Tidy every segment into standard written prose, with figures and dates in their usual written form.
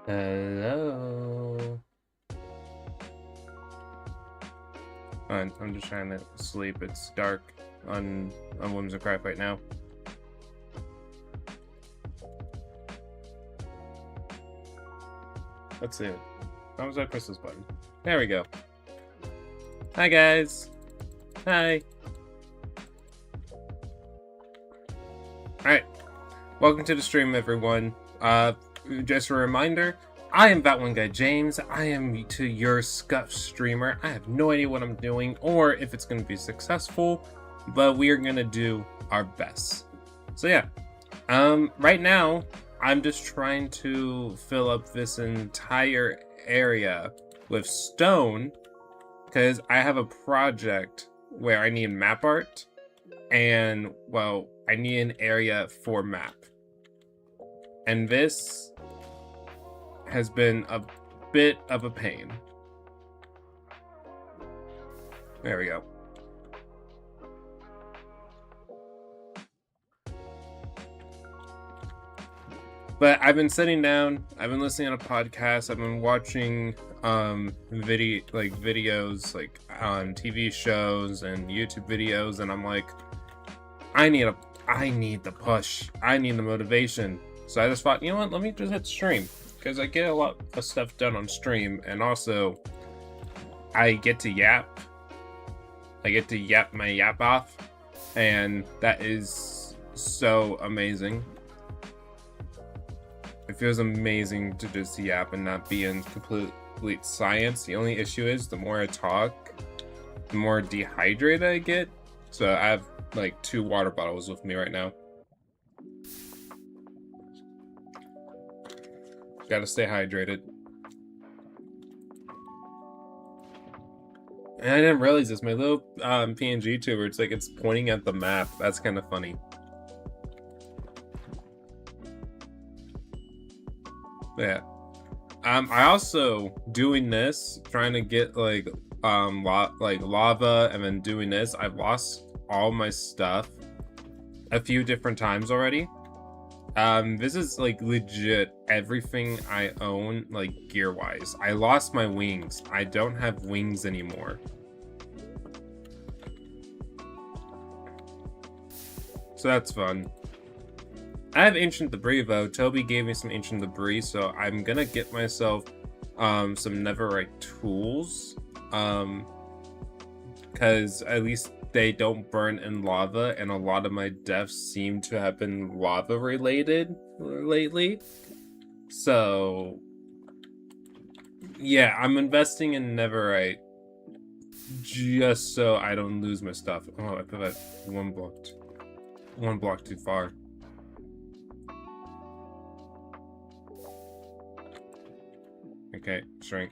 Hello. I'm just trying to sleep. It's dark on Whimsicraft right now. Let's see. How was I press this button? There we go. Hi guys. Hi. Alright. Welcome to the stream, everyone. Just a reminder, I am that one guy, James. I am to your scuff streamer. I have no idea what I'm doing or if it's going to be successful, but we are going to do our best. So yeah, right now I'm just trying to fill up this entire area with stone because I have a project where I need map art and, well, I need an area for map. And this has been a bit of a pain. There we go. But I've been sitting down, I've been listening to podcasts, I've been watching videos like on TV shows and YouTube videos, and I'm like, I need the push. I need the motivation. So I just thought, you know what, let me just hit stream. Because I get a lot of stuff done on stream, and also I get to yap. I get to yap my yap off, and that is so amazing. It feels amazing to just yap and not be in complete silence. The only issue is the more I talk, the more dehydrated I get. So I have like 2 water bottles with me right now. Gotta stay hydrated. And I didn't realize this. My little PNG tuber, it's like it's pointing at the map. That's kind of funny. Yeah. I also doing this, trying to get like lava, and then doing this. I've lost all my stuff a few different times already. This is like legit everything I own, like gear wise. I lost my wings. I don't have wings anymore. So that's fun. I have ancient debris though. Toby gave me some ancient debris, so I'm gonna get myself some netherite tools. Cause at least they don't burn in lava, and a lot of my deaths seem to have been lava related lately. So yeah, I'm investing in netherite just so I don't lose my stuff. Oh, I put that one block too far. Okay, shrink.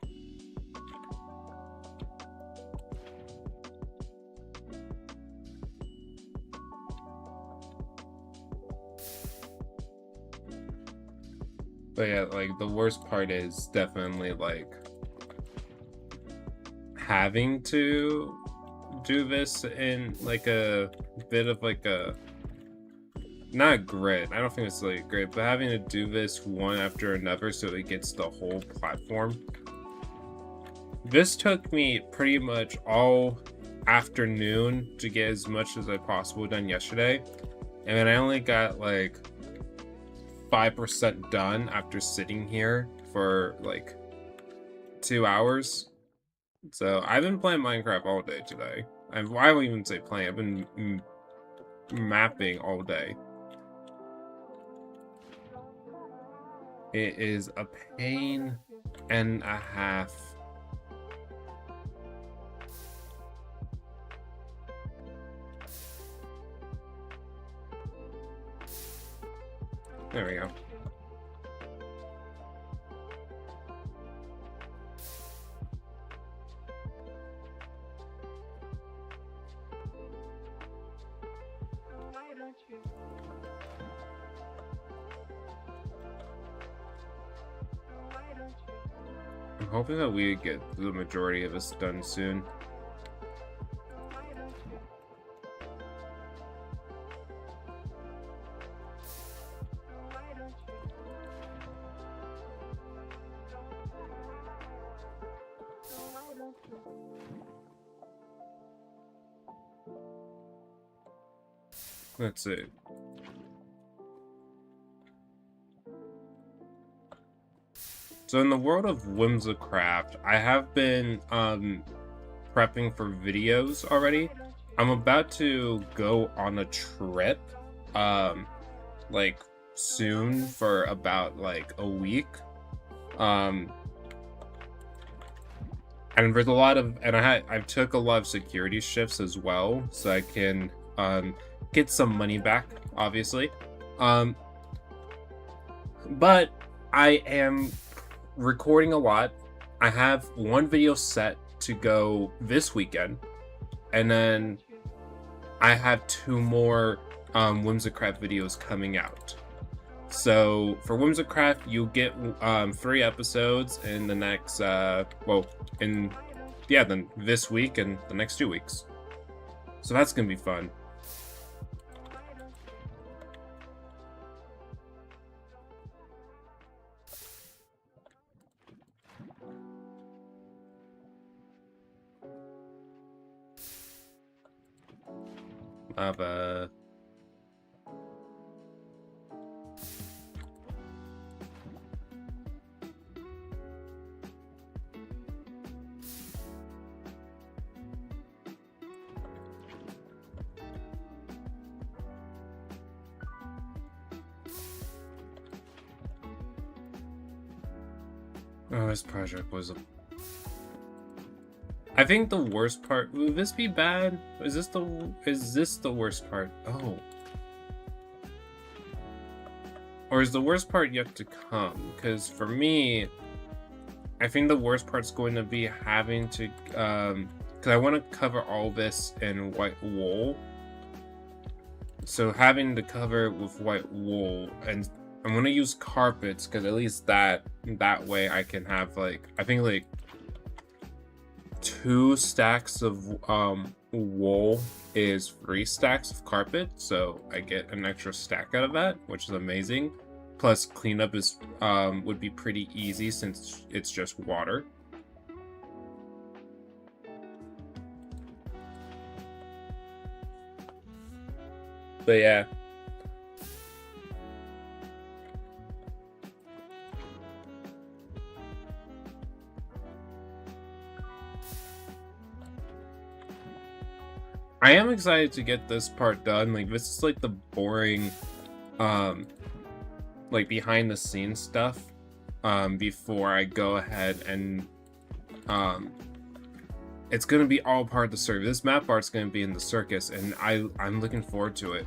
But yeah, like the worst part is definitely like having to do this in like a bit of like a not grid. I don't think it's like grid, but having to do this one after another so it gets the whole platform. This took me pretty much all afternoon to get as much as I possible done yesterday, and then I only got like 5% done after sitting here for like 2 hours. So I've been playing Minecraft all day today. I won't even say playing, I've been mapping all day. It is a pain and a half. There we go. I'm hoping that we get the majority of this done soon. Let's see. So in the world of Whimsicraft, I have been prepping for videos already. I'm about to go on a trip like soon for about like a week. And there's a lot of, and I took a lot of security shifts as well, so I can get some money back, obviously. But I am recording a lot. I have one video set to go this weekend, and then I have 2 more Whimsicraft videos coming out. So for Whimsicraft, you'll get 3 episodes in the next then this week and the next 2 weeks. So that's gonna be fun. Lava. Oh, this project was I think the worst part. Will this be bad? Is this the worst part? Oh. Or is the worst part yet to come? Because for me, I think the worst part's going to be having to because I want to cover all this in white wool. So having to cover it with white wool, and I'm gonna use carpets because at least that way I can have like, I think like 2 stacks of wool is 3 stacks of carpet, so I get an extra stack out of that, which is amazing. Plus cleanup is would be pretty easy since it's just water. But yeah. I am excited to get this part done. Like, this is like the boring like behind the scenes stuff before I go ahead and it's gonna be all part of the circus. This map art's gonna be in the circus, and I'm looking forward to it.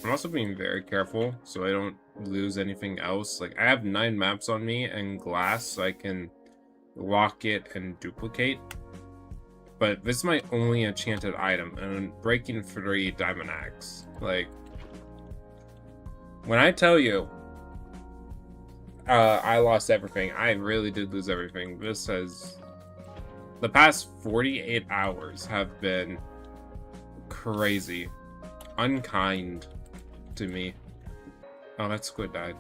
I'm also being very careful so I don't lose anything else. Like, I have 9 maps on me and glass, so I can lock it and duplicate. But this is my only enchanted item, and I'm breaking 3 diamond axe. Like, when I tell you I lost everything, I really did lose everything. This has, the past 48 hours have been crazy, unkind to me. Oh, that squid died.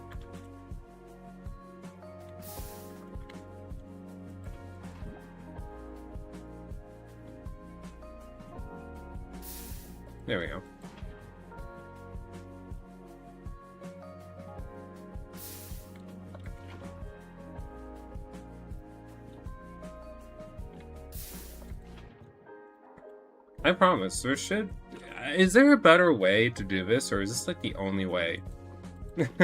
There we go. I promise, there should... Is there a better way to do this, or is this like the only way? Because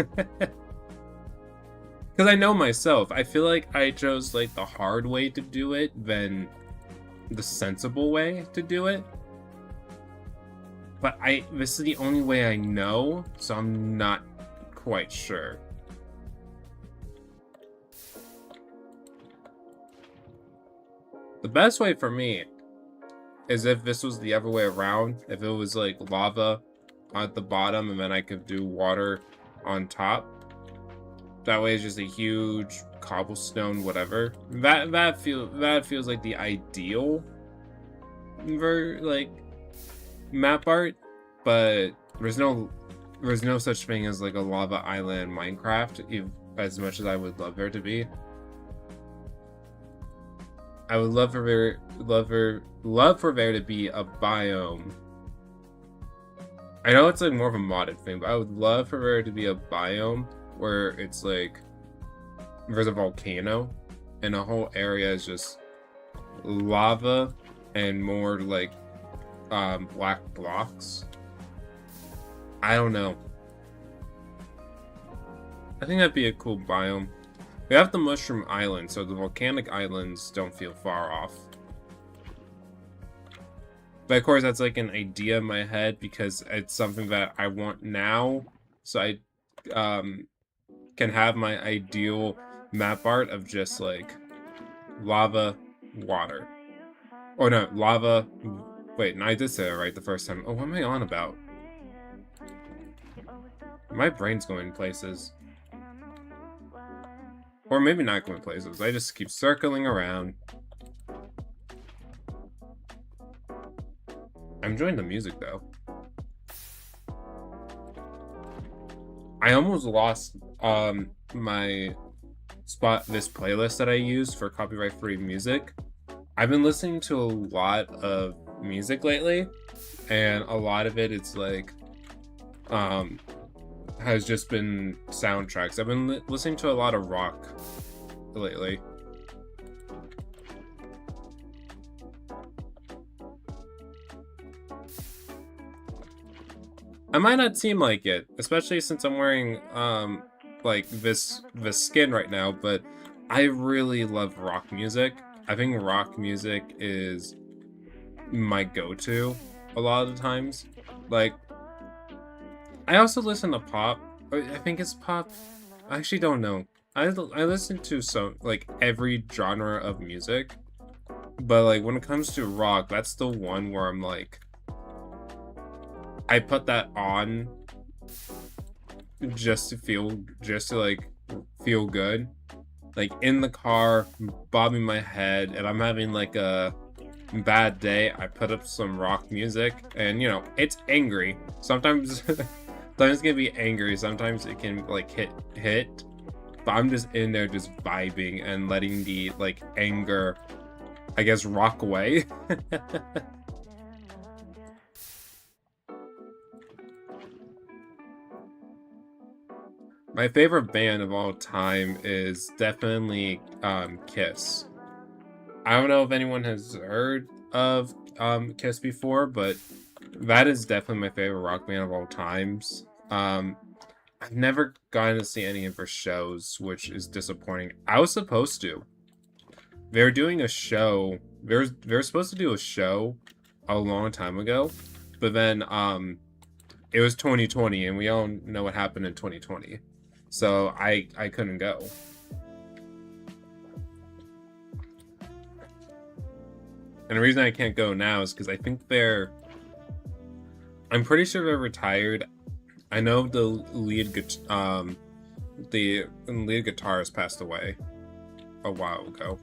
I know myself, I feel like I chose like the hard way to do it than the sensible way to do it. But this is the only way I know, so I'm not quite sure. The best way for me is if this was the other way around. If it was like lava at the bottom and then I could do water on top. That way it's just a huge cobblestone whatever. That feels like the ideal like map art, but There's no such thing as like a lava island Minecraft, as much as I would love there to be. I would love for there to be a biome. I know it's like more of a modded thing, but I would love for there to be a biome where it's like there's a volcano and the whole area is just lava and more like black blocks. I don't know. I think that'd be a cool biome. We have the Mushroom Island, so the volcanic islands don't feel far off. But of course, that's like an idea in my head because it's something that I want now, so I can have my ideal map art of just like lava, water. Or no, lava. Wait, no, I did say it right the first time. Oh, what am I on about? My brain's going places. Or maybe not going places. I just keep circling around. I'm enjoying the music though. I almost lost my this playlist that I use for copyright-free music. I've been listening to a lot of music lately, and a lot of it it's like has just been soundtracks. I've been listening to a lot of rock lately. I might not seem like it, especially since I'm wearing like this skin right now, but I really love rock music. I think rock music is my go-to a lot of the times. Like, I also listen to pop. I think it's pop. I actually don't know. I listen to like every genre of music, but like when it comes to rock, that's the one where I'm like, I put that on just to like feel good. Like in the car, bobbing my head, and I'm having like a bad day, I put up some rock music, and you know, it's angry. Sometimes sometimes it can be angry, sometimes it can like hit. But I'm just in there just vibing and letting the like anger, I guess, rock away. My favorite band of all time is definitely Kiss. I don't know if anyone has heard of Kiss before, but that is definitely my favorite rock band of all times. I've never gotten to see any of their shows, which is disappointing. I was supposed to. They were doing a show. They were supposed to do a show a long time ago, but then it was 2020, and we all know what happened in 2020. So I couldn't go. And the reason I can't go now is because I think I'm pretty sure they're retired. I know the lead guitarist passed away a while ago.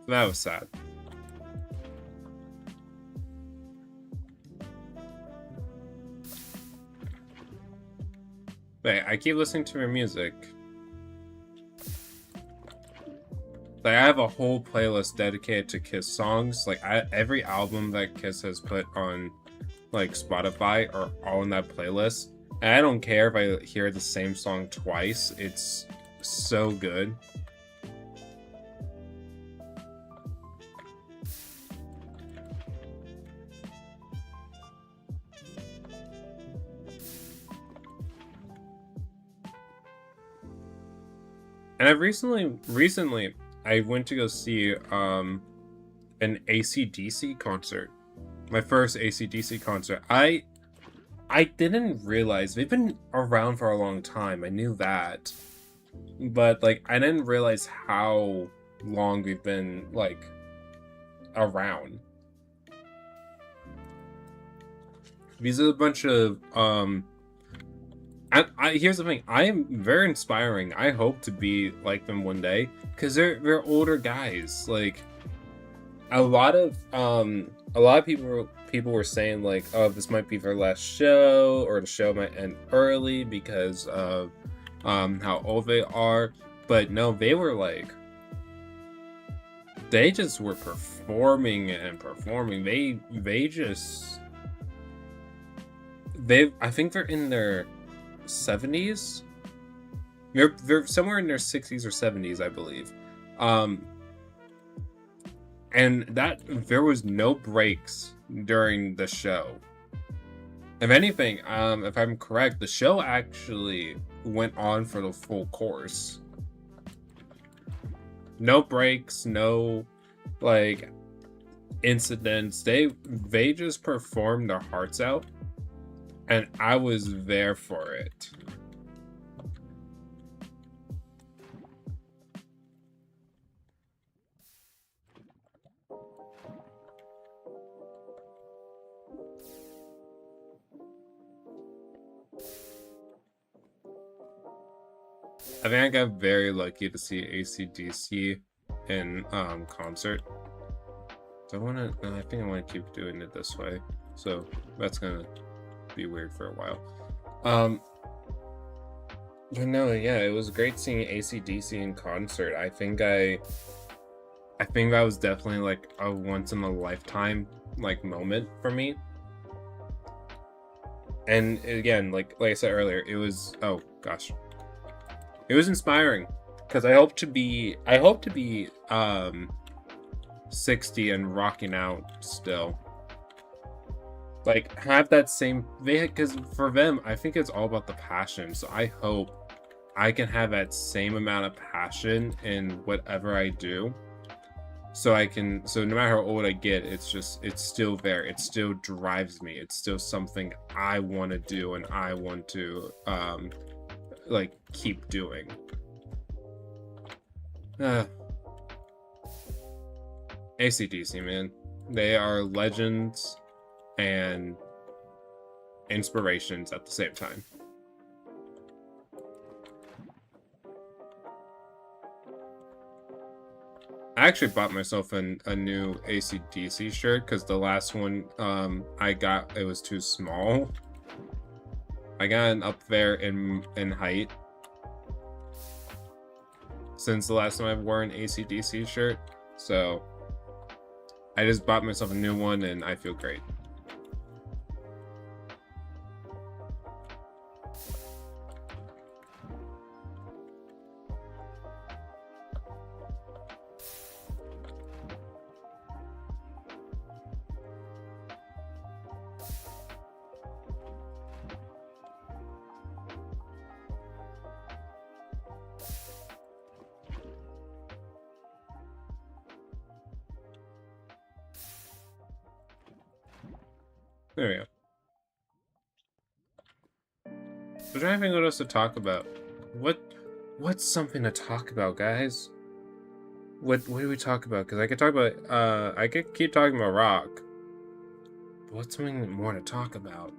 So that was sad. Wait, I keep listening to her music. Like, I have a whole playlist dedicated to Kiss songs. Like, every album that Kiss has put on, like, Spotify are all in that playlist. And I don't care if I hear the same song twice. It's so good. And I've recently, I went to go see an AC/DC concert. My first AC/DC concert. I didn't realize they've been around for a long time. I knew that, but like I didn't realize how long they've been like around. These are a bunch of here's the thing. I am very inspiring. I hope to be like them one day because they're older guys. Like a lot of people were saying like, oh, this might be their last show, or the show might end early because of how old they are. But no, they were like, they just were performing and performing. I think they're in their 70s. They're somewhere in their 60s or 70s, I believe. And that there was no breaks during the show. If anything, if I'm correct, the show actually went on for the full course. No breaks, no like incidents. They just performed their hearts out, and I was there for it. I think I got very lucky to see AC/DC in concert. So I think I want to keep doing it this way. So that's gonna be weird for a while. But no, yeah, it was great seeing AC/DC in concert. I think that was definitely like a once in a lifetime like moment for me. And again, like I said earlier, it was, oh gosh, it was inspiring, because I hope to be 60 and rocking out still. Like, have that same, because for them, I think it's all about the passion. So I hope I can have that same amount of passion in whatever I do. So no matter how old I get, it's still there. It still drives me. It's still something I want to do and I want to, like, keep doing. AC/DC, man. They are legends and inspirations at the same time. I actually bought myself a new AC/DC shirt because the last one I got, it was too small. I got an up there in height since the last time I've worn an AC/DC shirt, so I just bought myself a new one and I feel great. There we go. I'm trying to think what else to talk about. What's something to talk about, guys? What do we talk about? Because I could talk about I could keep talking about rock. But what's something more to talk about?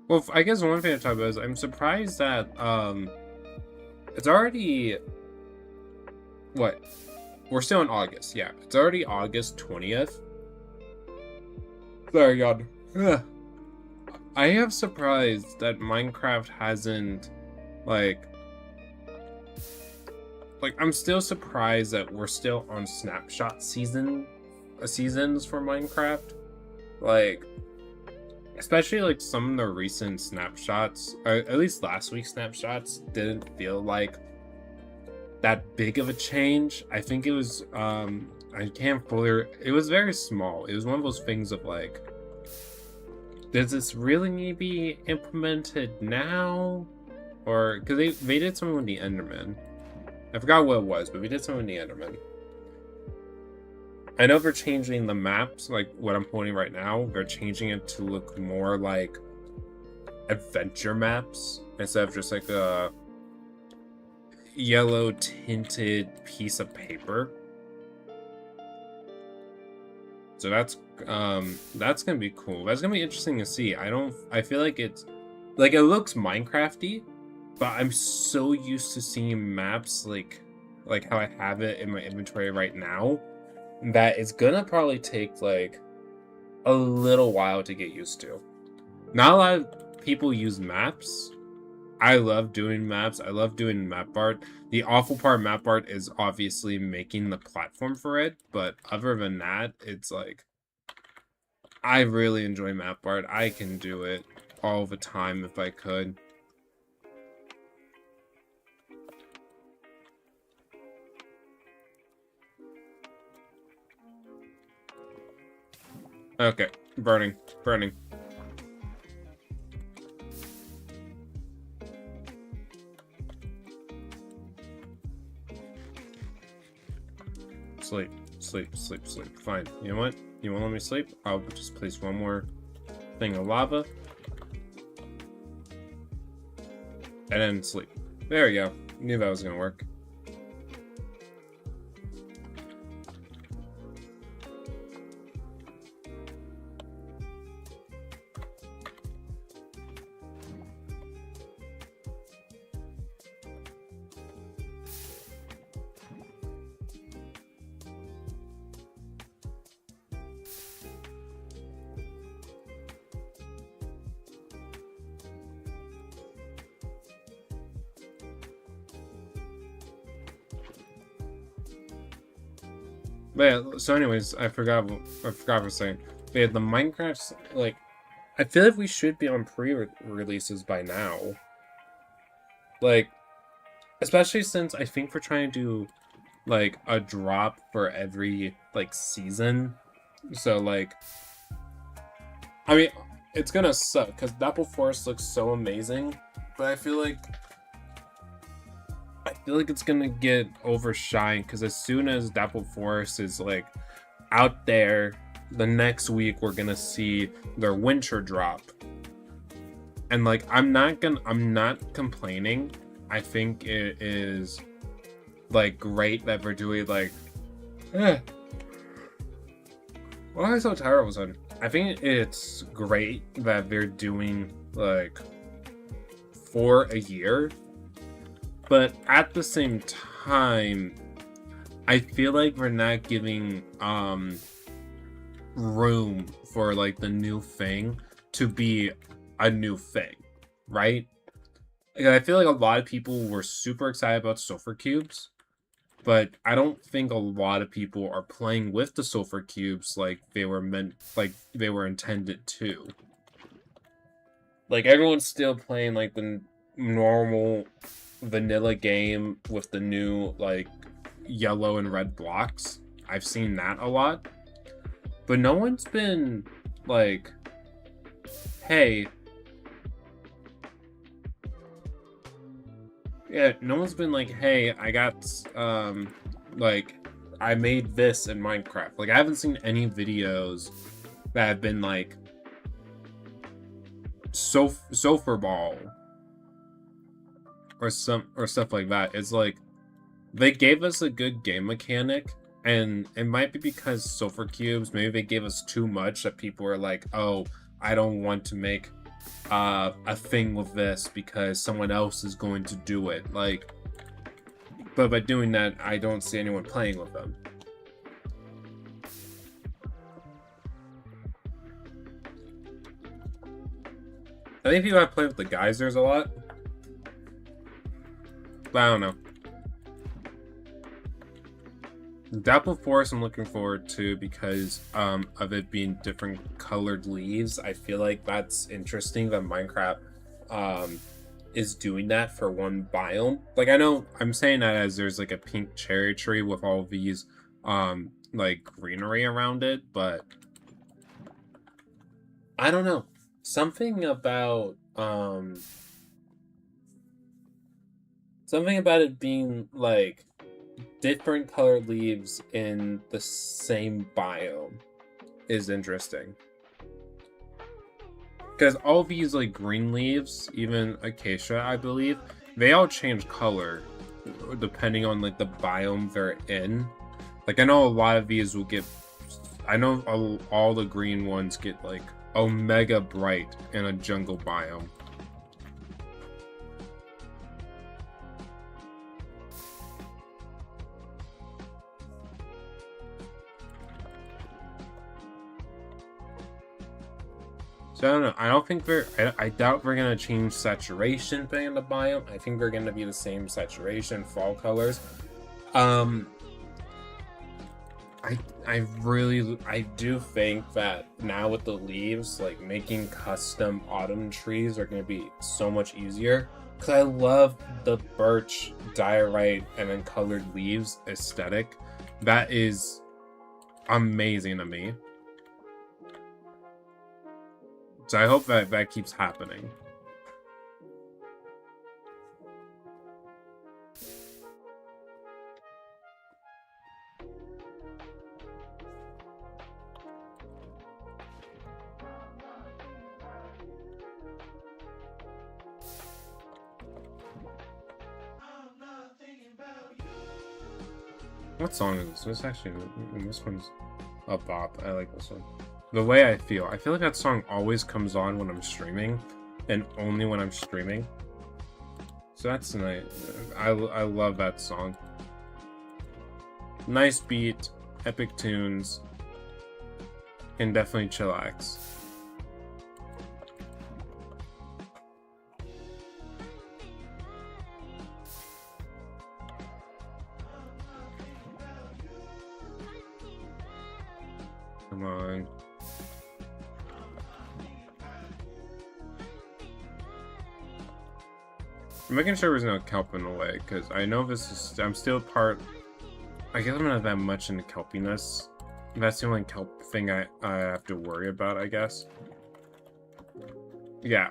Well, I guess one thing to talk about is I'm surprised that it's already, what? We're still in August, yeah. It's already August 20th. Sorry, God. Ugh. I am surprised that Minecraft hasn't, like, I'm still surprised that we're still on snapshot seasons for Minecraft. Like, especially like some of the recent snapshots, or at least last week's snapshots, didn't feel like that big of a change. I think it was it was very small. It was one of those things of like, does this really need to be implemented now? Or because they did something with the Enderman. I forgot what it was, but we did something with the Enderman. I know they're changing the maps, like what I'm pointing right now. They're changing it to look more like adventure maps instead of just like a yellow tinted piece of paper. So that's gonna be cool. That's gonna be interesting to see. I feel like it's like it looks Minecrafty, but I'm so used to seeing maps like how I have it in my inventory right now that it's gonna probably take like a little while to get used to. Not a lot of people use maps. I love doing maps. I love doing map art. The awful part of map art is obviously making the platform for it, but other than that, it's like I really enjoy map art. I can do it all the time if I could. Okay, burning. Sleep. Fine. You know what? You won't let me sleep? I'll just place one more thing of lava. And then sleep. There we go. Knew that was gonna work. But yeah, so anyways, I forgot what I was saying. But yeah, the Minecraft's like, I feel like we should be on pre-releases by now. Like, especially since I think we're trying to do like a drop for every like season. So like, I mean, it's gonna suck because Dapple Forest looks so amazing, but I feel like it's gonna get overshined because as soon as Dapple Forest is like out there, the next week we're gonna see their winter drop. And like I'm not complaining. I think it is like great that they're doing like why am I so tired all of a sudden? I think it's great that they're doing like for a year. But at the same time, I feel like we're not giving room for like the new thing to be a new thing, right? Like, I feel like a lot of people were super excited about sulfur cubes, but I don't think a lot of people are playing with the sulfur cubes like they were intended to. Like everyone's still playing like the normal vanilla game with the new like yellow and red blocks. I've seen that a lot, but no one's been like, hey, yeah, no one's been like, hey, I got like I made this in Minecraft. Like I haven't seen any videos that have been like sulfur ball or stuff like that. It's like they gave us a good game mechanic, and it might be because sulfur cubes, maybe they gave us too much that people are like, oh, I don't want to make a thing with this because someone else is going to do it. Like, but by doing that, I don't see anyone playing with them. I think people have played with the geysers a lot. But I don't know. Dapple Forest I'm looking forward to because of it being different colored leaves. I feel like that's interesting that Minecraft is doing that for one biome. Like I know I'm saying that as there's like a pink cherry tree with all these like greenery around it, but I don't know. Something about it being like different colored leaves in the same biome is interesting. Because all these like green leaves, even acacia, I believe, they all change color depending on like the biome they're in. Like I know a lot of these will get I know all the green ones get like omega bright in a jungle biome. So I don't know. I don't think I doubt we're gonna change saturation thing in the biome. I think they're gonna be the same saturation, fall colors. I do think that now with the leaves, like making custom autumn trees are gonna be so much easier. Cause I love the birch, diorite, and then colored leaves aesthetic. That is amazing to me. So I hope that that keeps happening. What song is this? This one's a bop. I like this one. The Way I feel like that song always comes on when I'm streaming, and only when I'm streaming. So that's nice. I love that song. Nice beat, epic tunes, can definitely chillax. Come on. I'm making sure there's no kelp in the way, because I know this is... I'm still part... I guess I'm not that much into kelpiness. That's the only kelp thing I have to worry about, I guess. Yeah.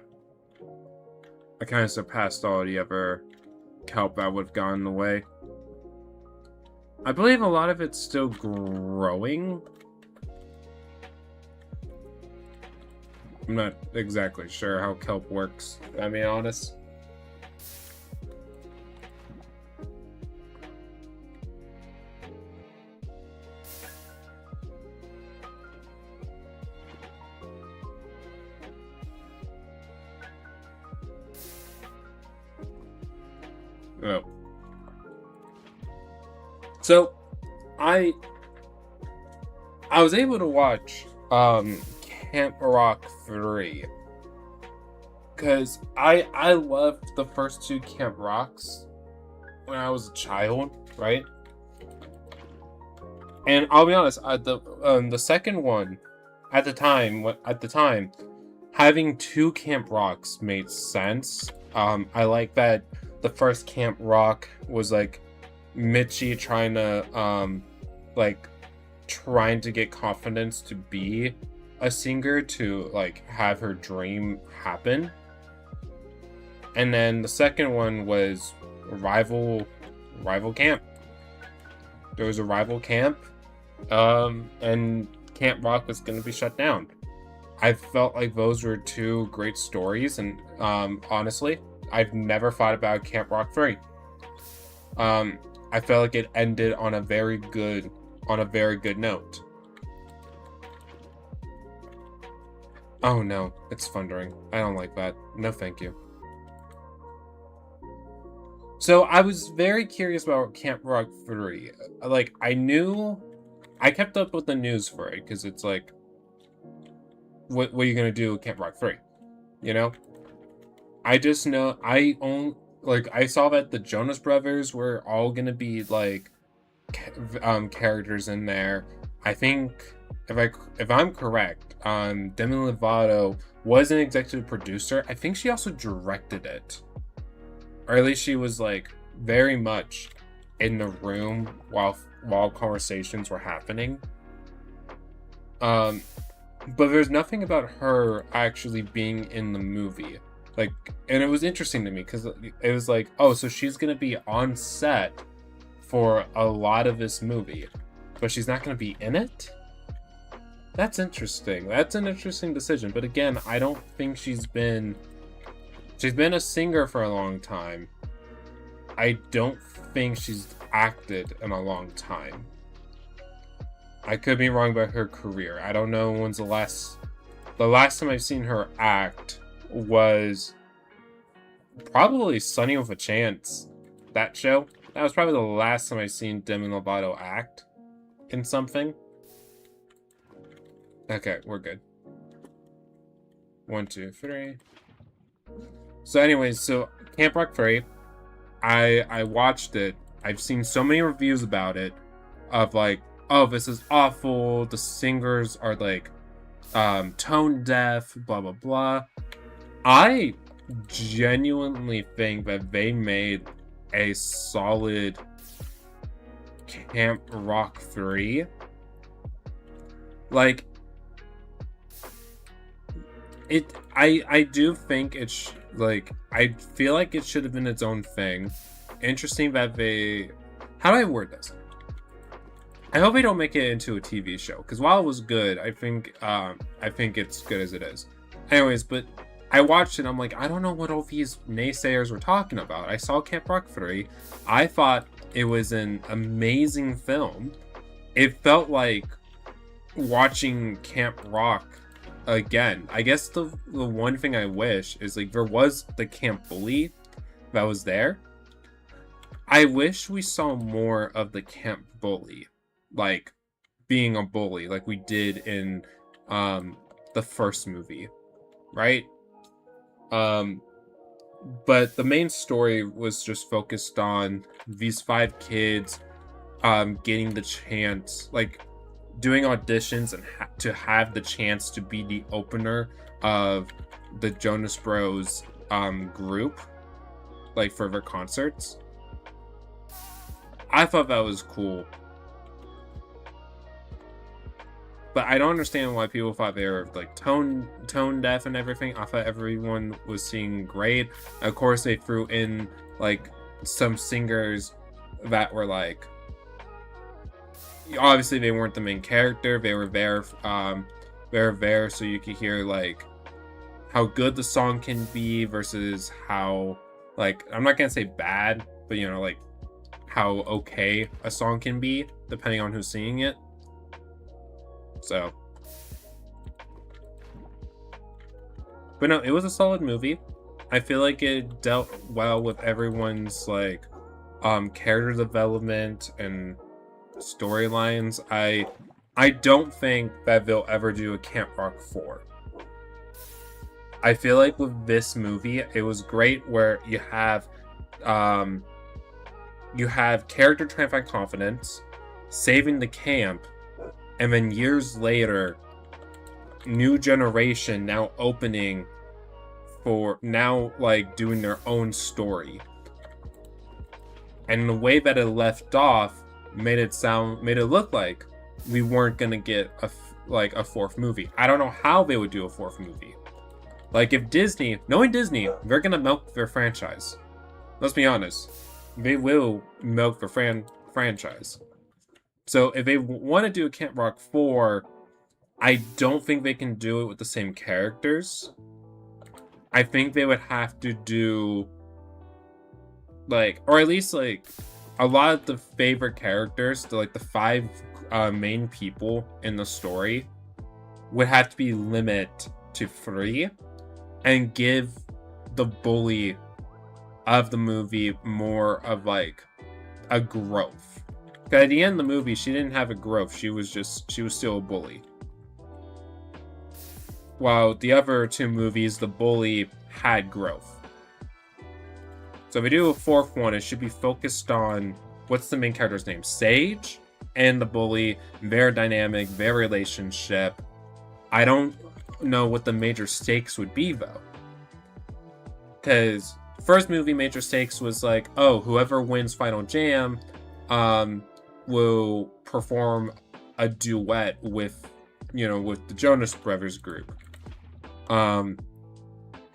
I kind of surpassed all the other kelp that would have gone in the way. I believe a lot of it's still growing. I'm not exactly sure how kelp works, to be honest. Oh. So, I was able to watch Camp Rock 3 because I loved the first two Camp Rocks when I was a child, right? And I'll be honest, the second one at the time having two Camp Rocks made sense. I like that the first Camp Rock was like Mitchie trying to get confidence to be a singer, to like have her dream happen. And then the second one was rival camp. There was a rival camp, and Camp Rock was going to be shut down. I felt like those were two great stories, and honestly, I've never thought about Camp Rock 3. I felt like it ended on a very good note. Oh no, it's thundering. I don't like that. No thank you. So I was very curious about Camp Rock 3. Like, I kept up with the news for it, because it's like, what are you gonna do with Camp Rock 3? You know? I just know, I saw that the Jonas Brothers were all gonna be, like, characters in there. I think, if I'm correct, Demi Lovato was an executive producer. I think she also directed it. Or at least she was, like, very much in the room while conversations were happening. But there's nothing about her actually being in the movie. Like, and it was interesting to me, because it was like, oh, so she's gonna be on set for a lot of this movie, but she's not gonna be in it? That's interesting. That's an interesting decision. But again, I don't think she's been a singer for a long time. I don't think she's acted in a long time. I could be wrong about her career. I don't know when's the last time I've seen her act was probably Sunny with a Chance. That show. That was probably the last time I've seen Demi Lovato act in something. Okay, we're good. 1, 2, 3. So anyways, so Camp Rock 3, I watched it. I've seen so many reviews about it of like, oh, this is awful. The singers are like tone deaf, blah blah blah. I genuinely think that they made a solid Camp Rock 3. Like it, I do think it's like, I feel like it should have been its own thing. Interesting that they, how do I word this? I hope they don't make it into a TV show, because while it was good, I think it's good as it is. Anyways, but I watched it, I'm like, I don't know what all these naysayers were talking about. I saw Camp Rock 3. I thought it was an amazing film. It felt like watching Camp Rock again. I guess the one thing I wish is, like, there was the Camp Bully that was there. I wish we saw more of the Camp Bully, like, being a bully, like we did in the first movie, right? But the main story was just focused on these 5 kids getting the chance, like, doing auditions and to have the chance to be the opener of the Jonas Bros group, like, for their concerts. I thought that was cool, but I don't understand why people thought they were like tone deaf and everything. I thought everyone was singing great. Of course, they threw in like some singers that were like, obviously they weren't the main character. They were there so you could hear like how good the song can be versus how, like, I'm not gonna say bad, but you know, like how okay a song can be depending on who's singing it. So, but no, it was a solid movie. I feel like it dealt well with everyone's like character development and storylines. I don't think that they'll ever do a Camp Rock 4. I feel like with this movie, it was great where you have character trying to find confidence, saving the camp, and then years later, new generation now opening for now, like, doing their own story. And the way that it left off made it look like we weren't gonna get a 4th movie. I don't know how they would do a 4th movie. Like, if Disney, knowing Disney, they're gonna milk their franchise. Let's be honest. They will milk the franchise. So if they want to do a Camp Rock 4, I don't think they can do it with the same characters. I think they would have to do, like, or at least, like, a lot of the favorite characters, the 5 main people in the story, would have to be limited to 3 and give the bully of the movie more of, like, a growth. At the end of the movie, she didn't have a growth. She was still a bully. While the other 2 movies, the bully had growth. So if we do a 4th one, it should be focused on, what's the main character's name? Sage and the bully, their dynamic, their relationship. I don't know what the major stakes would be, though. Because first movie major stakes was like, oh, whoever wins Final Jam will perform a duet with the Jonas Brothers group.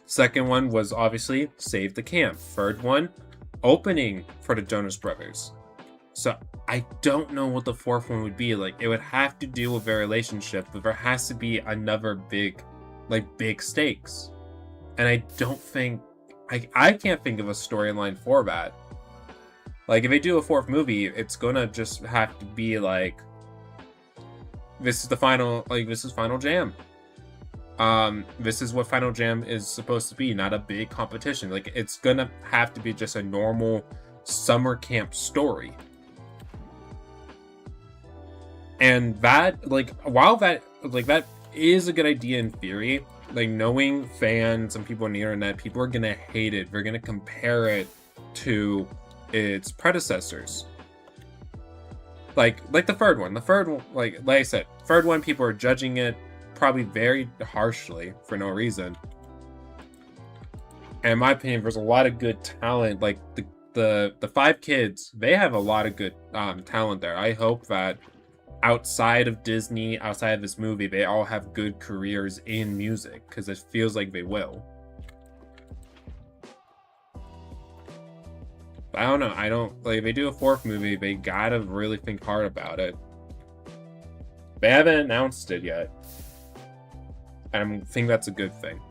Second one was obviously Save the Camp. Third one, opening for the Jonas Brothers. So I don't know what the 4th one would be. Like, it would have to deal with their relationship, but there has to be another big stakes. And I don't think, I can't think of a storyline for that. Like, if they do a 4th movie, it's gonna just have to be like, this is the final, like, this is Final Jam. This is what Final Jam is supposed to be, not a big competition. Like, it's gonna have to be just a normal summer camp story. And that, like, while that, like, that is a good idea in theory, like, knowing fans and people on the internet, people are gonna hate it. They're gonna compare it to its predecessors. Like the third one. The third one, like I said, third one, people are judging it probably very harshly for no reason. And in my opinion, there's a lot of good talent. Like the 5 kids, they have a lot of good talent there. I hope that outside of Disney, outside of this movie, they all have good careers in music, because it feels like they will. I don't know. I don't, like, if they do a 4th movie, they gotta really think hard about it. They haven't announced it yet. And I think that's a good thing.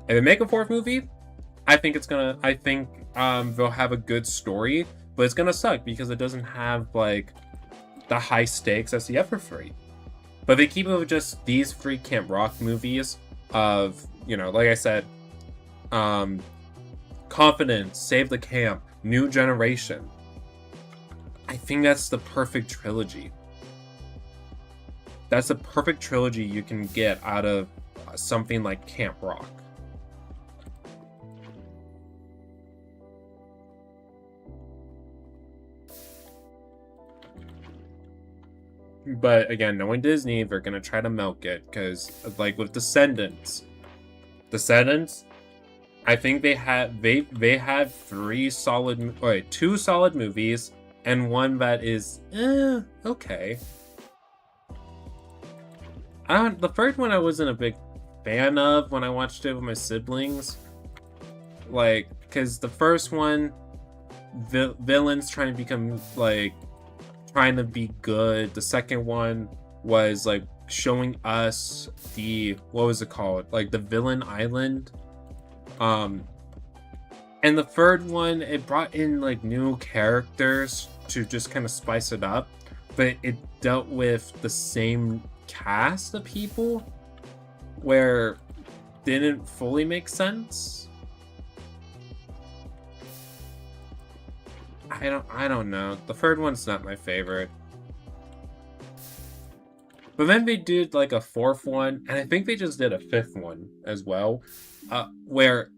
If they make a 4th movie, I think they'll have a good story, but it's gonna suck because it doesn't have, like, the high stakes as the other 3. But they keep it with just these 3 Camp Rock movies of, you know, like I said, Confidence, Save the Camp, New Generation. I think that's the perfect trilogy. That's the perfect trilogy you can get out of something like Camp Rock. But again, knowing Disney, they're gonna try to milk it, because, like, with Descendants, I think they had 2 solid movies and one that is okay. The third one I wasn't a big fan of when I watched it with my siblings, like, because the first one, villains trying to become, like, trying to be good. The second one was, like, showing us what was it called, like, the villain island. And the third one, it brought in, like, new characters to just kind of spice it up, but it dealt with the same cast of people where didn't fully make sense. I don't know. The third one's not my favorite. But then they did, like, a 4th one, and I think they just did a 5th one as well, where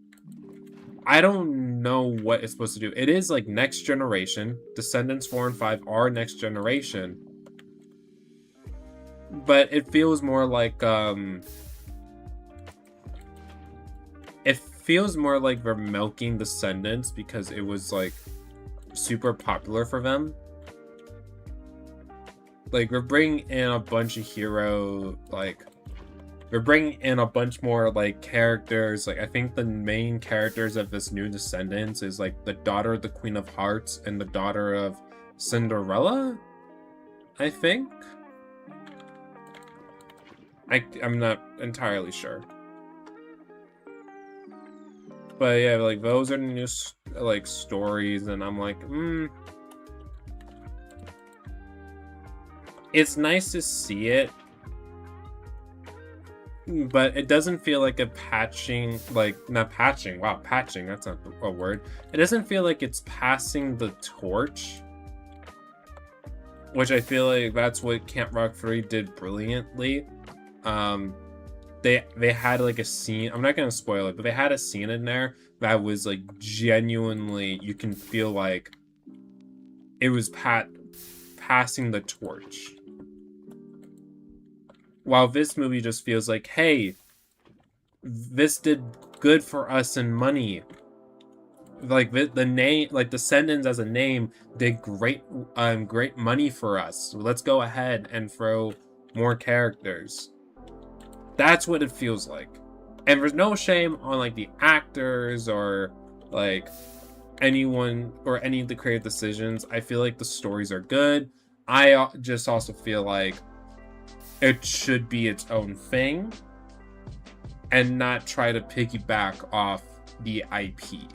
I don't know what it's supposed to do. It is, like, Next Generation. Descendants 4 and 5 are Next Generation. But it feels more like, it feels more like they're milking Descendants because it was, like, super popular for them. Like, we're bringing in a bunch of we're bringing in a bunch more, like, characters. Like, I think the main characters of this new Descendants is, like, the daughter of the Queen of Hearts and the daughter of Cinderella, I think. I'm not entirely sure. But yeah, like, those are the new, like, stories, and I'm like, it's nice to see it, but it doesn't feel like a patching, like, not patching, wow, patching, that's not a word. It doesn't feel like it's passing the torch, which I feel like that's what Camp Rock 3 did brilliantly. They had, like, a scene, I'm not gonna spoil it, but they had a scene in there that was, like, genuinely, you can feel like it was passing the torch. While this movie just feels like, hey, this did good for us in money. Like, the name, like, Descendants as a name did great money for us. So let's go ahead and throw more characters. That's what it feels like. And there's no shame on, like, the actors or, like, anyone or any of the creative decisions. I feel like the stories are good. I just also feel like it should be its own thing and not try to piggyback off the IP.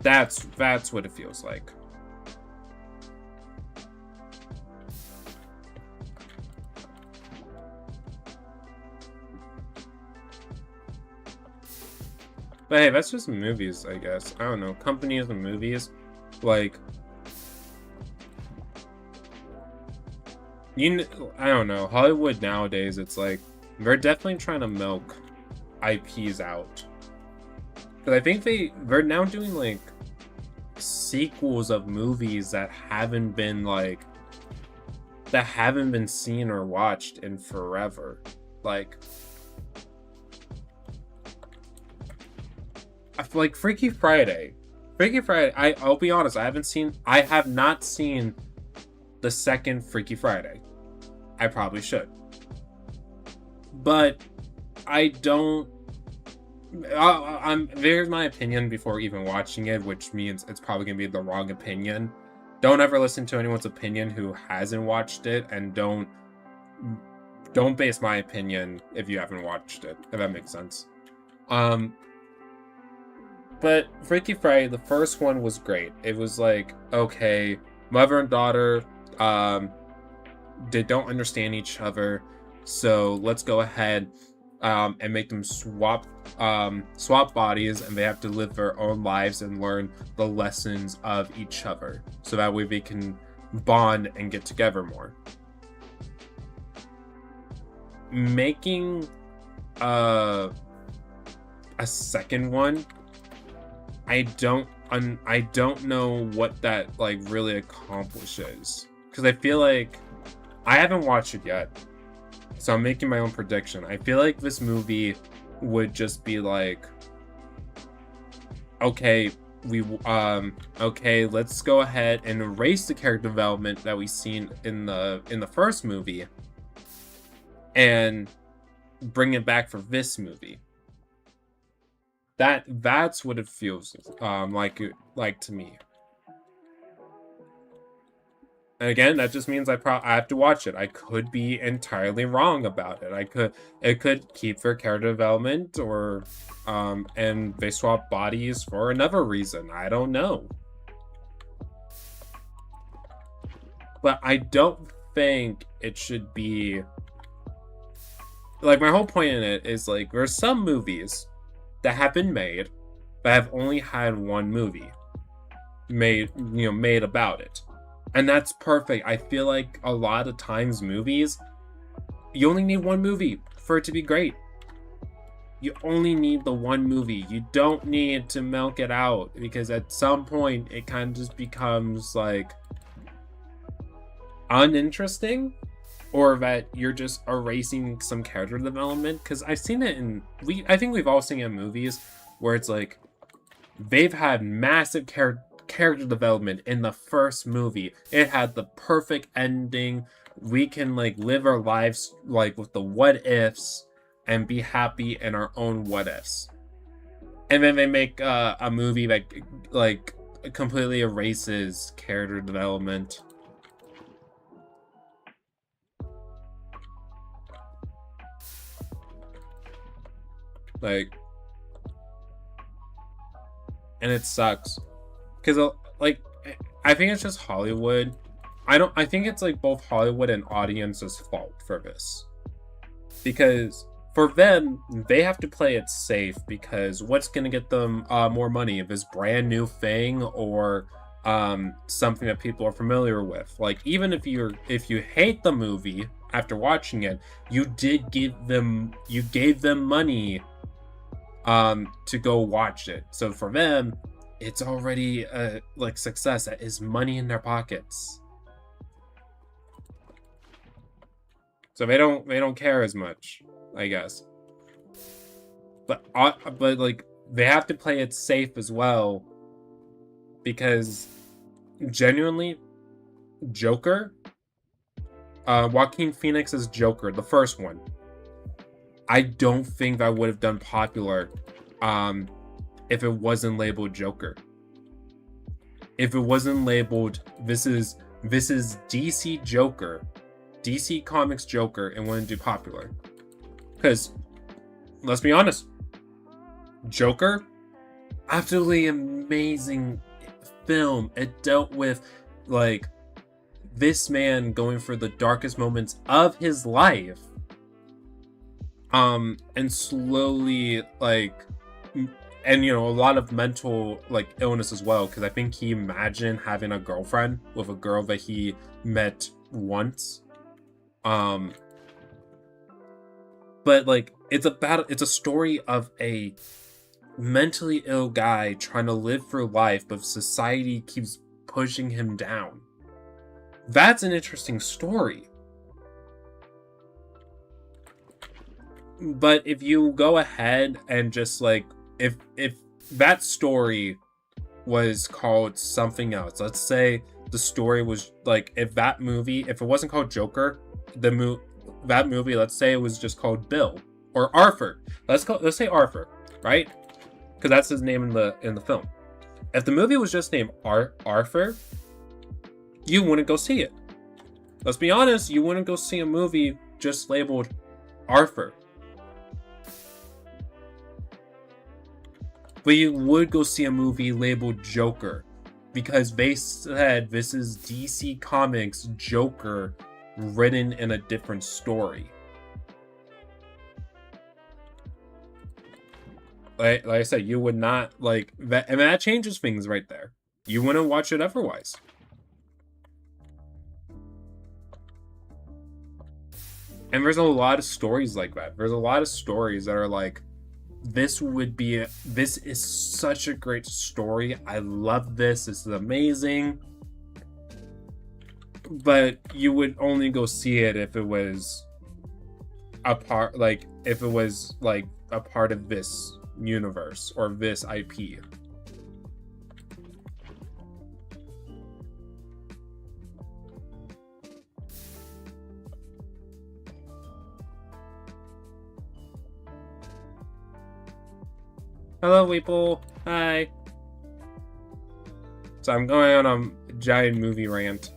That's what it feels like. But hey, that's just movies, I guess. I don't know. Companies and movies, like, I don't know. Hollywood nowadays, it's like they're definitely trying to milk IPs out. Because I think they're now doing like sequels of movies that haven't been seen or watched in forever. Like Freaky Friday. I'll be honest, I have not seen the second Freaky Friday. I probably should. But I don't. There's my opinion before even watching it, which means it's probably gonna be the wrong opinion. Don't ever listen to anyone's opinion who hasn't watched it, and don't base my opinion if you haven't watched it, if that makes sense. But Freaky Friday, the first one was great. It was like, okay, mother and daughter, they don't understand each other, so let's go ahead and make them swap bodies, and they have to live their own lives and learn the lessons of each other, so that way they can bond and get together more. Making a second one, I don't know what that like really accomplishes, because I feel like I haven't watched it yet, so I'm making my own prediction. I feel like this movie would just be like, okay, let's go ahead and erase the character development that we've seen in the first movie and bring it back for this movie. That's what it feels like to me. And again, that just means I have to watch it. I could be entirely wrong about it. It could keep their character development, or and they swap bodies for another reason. I don't know. But I don't think it should be like, my whole point in it is like, there's some movies that have been made that have only had one movie made about it. And that's perfect. I feel like a lot of times movies, you only need one movie for it to be great. You only need the one movie. You don't need to milk it out, because at some point it kind of just becomes like uninteresting, or that you're just erasing some character development. Because I've seen it I think we've all seen it in movies where it's like they've had massive character development in the first movie. It had the perfect ending. We can like live our lives like with the what ifs and be happy in our own what ifs. And then they make a movie that like completely erases character development. Like, and it sucks. Because, like, I think it's just Hollywood. I think it's, like, both Hollywood and audience's fault for this. Because, for them, they have to play it safe, because what's going to get them more money? If it's brand new thing, or something that people are familiar with. Like, even if you hate the movie after watching it, you gave them money to go watch it. So for them, it's already like success. That is money in their pockets. So they don't care as much, I guess. But like, they have to play it safe as well, because genuinely, Joker, Joaquin Phoenix's Joker, the first one, I don't think that would have done popular if it wasn't labeled Joker. If it wasn't labeled, this is DC Joker, DC Comics Joker, and wouldn't do popular. Because, let's be honest, Joker, absolutely amazing film. It dealt with, like, this man going through the darkest moments of his life, and slowly, like, and you know, a lot of mental like illness as well, because I think he imagined having a girlfriend with a girl that he met once. But like it's a story of a mentally ill guy trying to live for life, but society keeps pushing him down. That's an interesting story. But if you go ahead and just like, if that story was called something else, let's say the story was like, if it wasn't called Joker, that movie, let's say it was just called Bill or Arthur. Let's say Arthur, right? Because that's his name in the film. If the movie was just named Arthur, you wouldn't go see it. Let's be honest, you wouldn't go see a movie just labeled Arthur. But you would go see a movie labeled Joker, because they said this is DC Comics Joker written in a different story. Like I said, you would not like that, and that changes things right there. You wouldn't watch it otherwise. And there's a lot of stories like that. There's a lot of stories that are like, this is such a great story. I love this. This is amazing. But you would only go see it if it was a part of this universe or this IP. Hello, Weeple. Hi. So I'm going on a giant movie rant.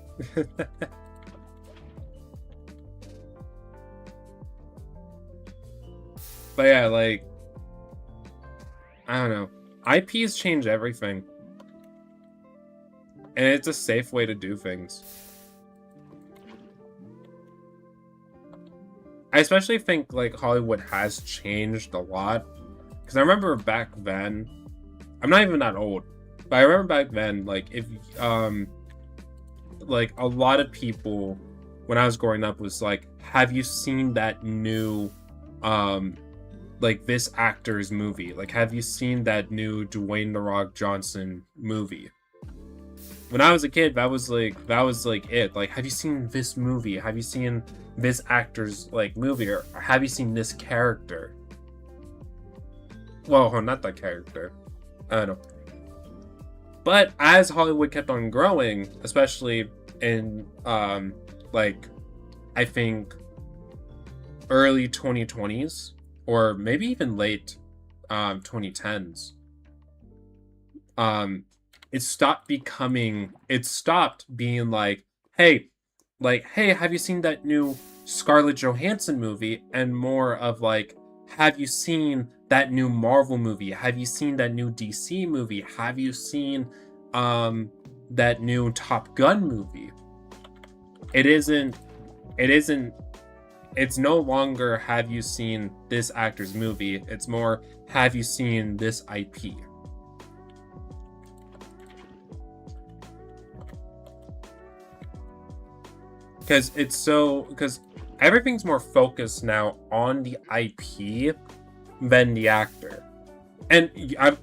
But yeah, like, I don't know. IPs change everything. And it's a safe way to do things. I especially think like Hollywood has changed a lot. Because I remember back then, I'm not even that old, but I remember back then, like, if, like, a lot of people, when I was growing up, was like, have you seen that new, like, this actor's movie? Like, have you seen that new Dwayne "The Rock" Johnson movie? When I was a kid, that was like it. Like, have you seen this movie? Have you seen this actor's, like, movie? Or have you seen this character? Well, not that character. I don't know. But as Hollywood kept on growing, especially in, like, I think early 2020s, or maybe even late 2010s, it stopped being like, hey, have you seen that new Scarlett Johansson movie? And more of like, have you seen that new Marvel movie? Have you seen that new DC movie? Have you seen that new Top Gun movie? It's no longer have you seen this actor's movie. It's more, have you seen this IP? Because everything's more focused now on the IP than the actor. And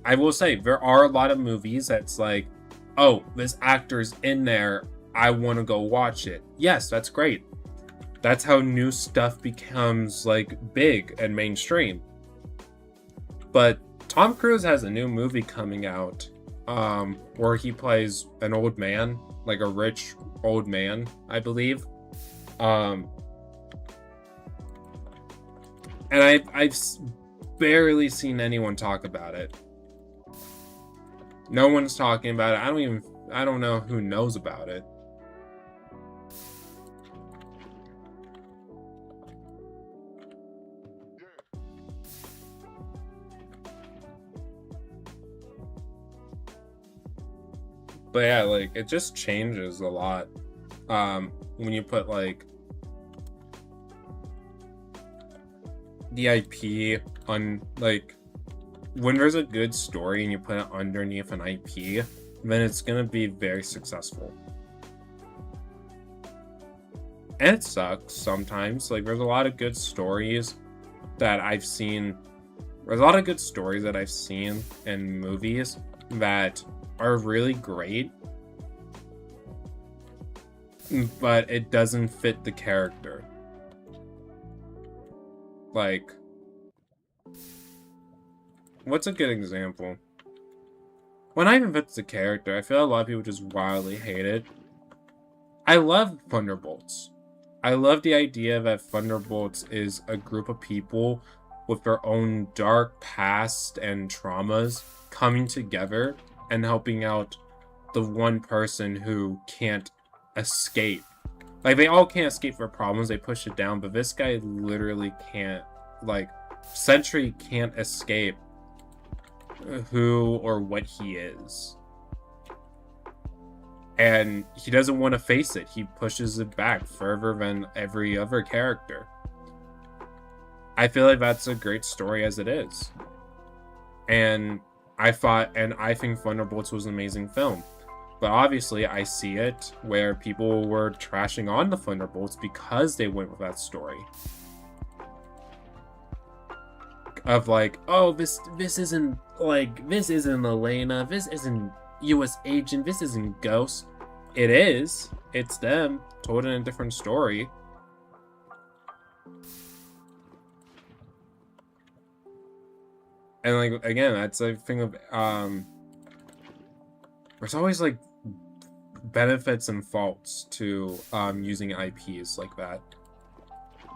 I will say, there are a lot of movies that's like, oh, this actor's in there, I want to go watch it. Yes, that's great. That's how new stuff becomes like big and mainstream. But Tom Cruise has a new movie coming out where he plays an old man, like a rich old man, I believe. And I've barely seen anyone talk about it. No one's talking about it. I don't know who knows about it. But yeah, like, it just changes a lot when you put like the IP on like when there's a good story and you put it underneath an IP, then it's gonna be very successful. And it sucks sometimes. Like, there's a lot of good stories that I've seen. There's a lot of good stories that I've seen in movies that are really great, but it doesn't fit the character. Like, what's a good example? When I even fits the character, I feel a lot of people just wildly hate it. I love Thunderbolts. I love the idea that Thunderbolts is a group of people with their own dark past and traumas coming together and helping out the one person who can't escape. Like, they all can't escape their problems, they push it down, but this guy literally can't. Like, Sentry can't escape who or what he is. And he doesn't want to face it. He pushes it back further than every other character. I feel like that's a great story as it is. And I think Thunderbolts was an amazing film. But obviously, I see it where people were trashing on the Thunderbolts because they went with that story. Of like, oh, this isn't Elena, this isn't US Agent, this isn't Ghost. It is. It's them, told in a different story. And like, again, that's a thing of there's always like benefits and faults to using IPs like that.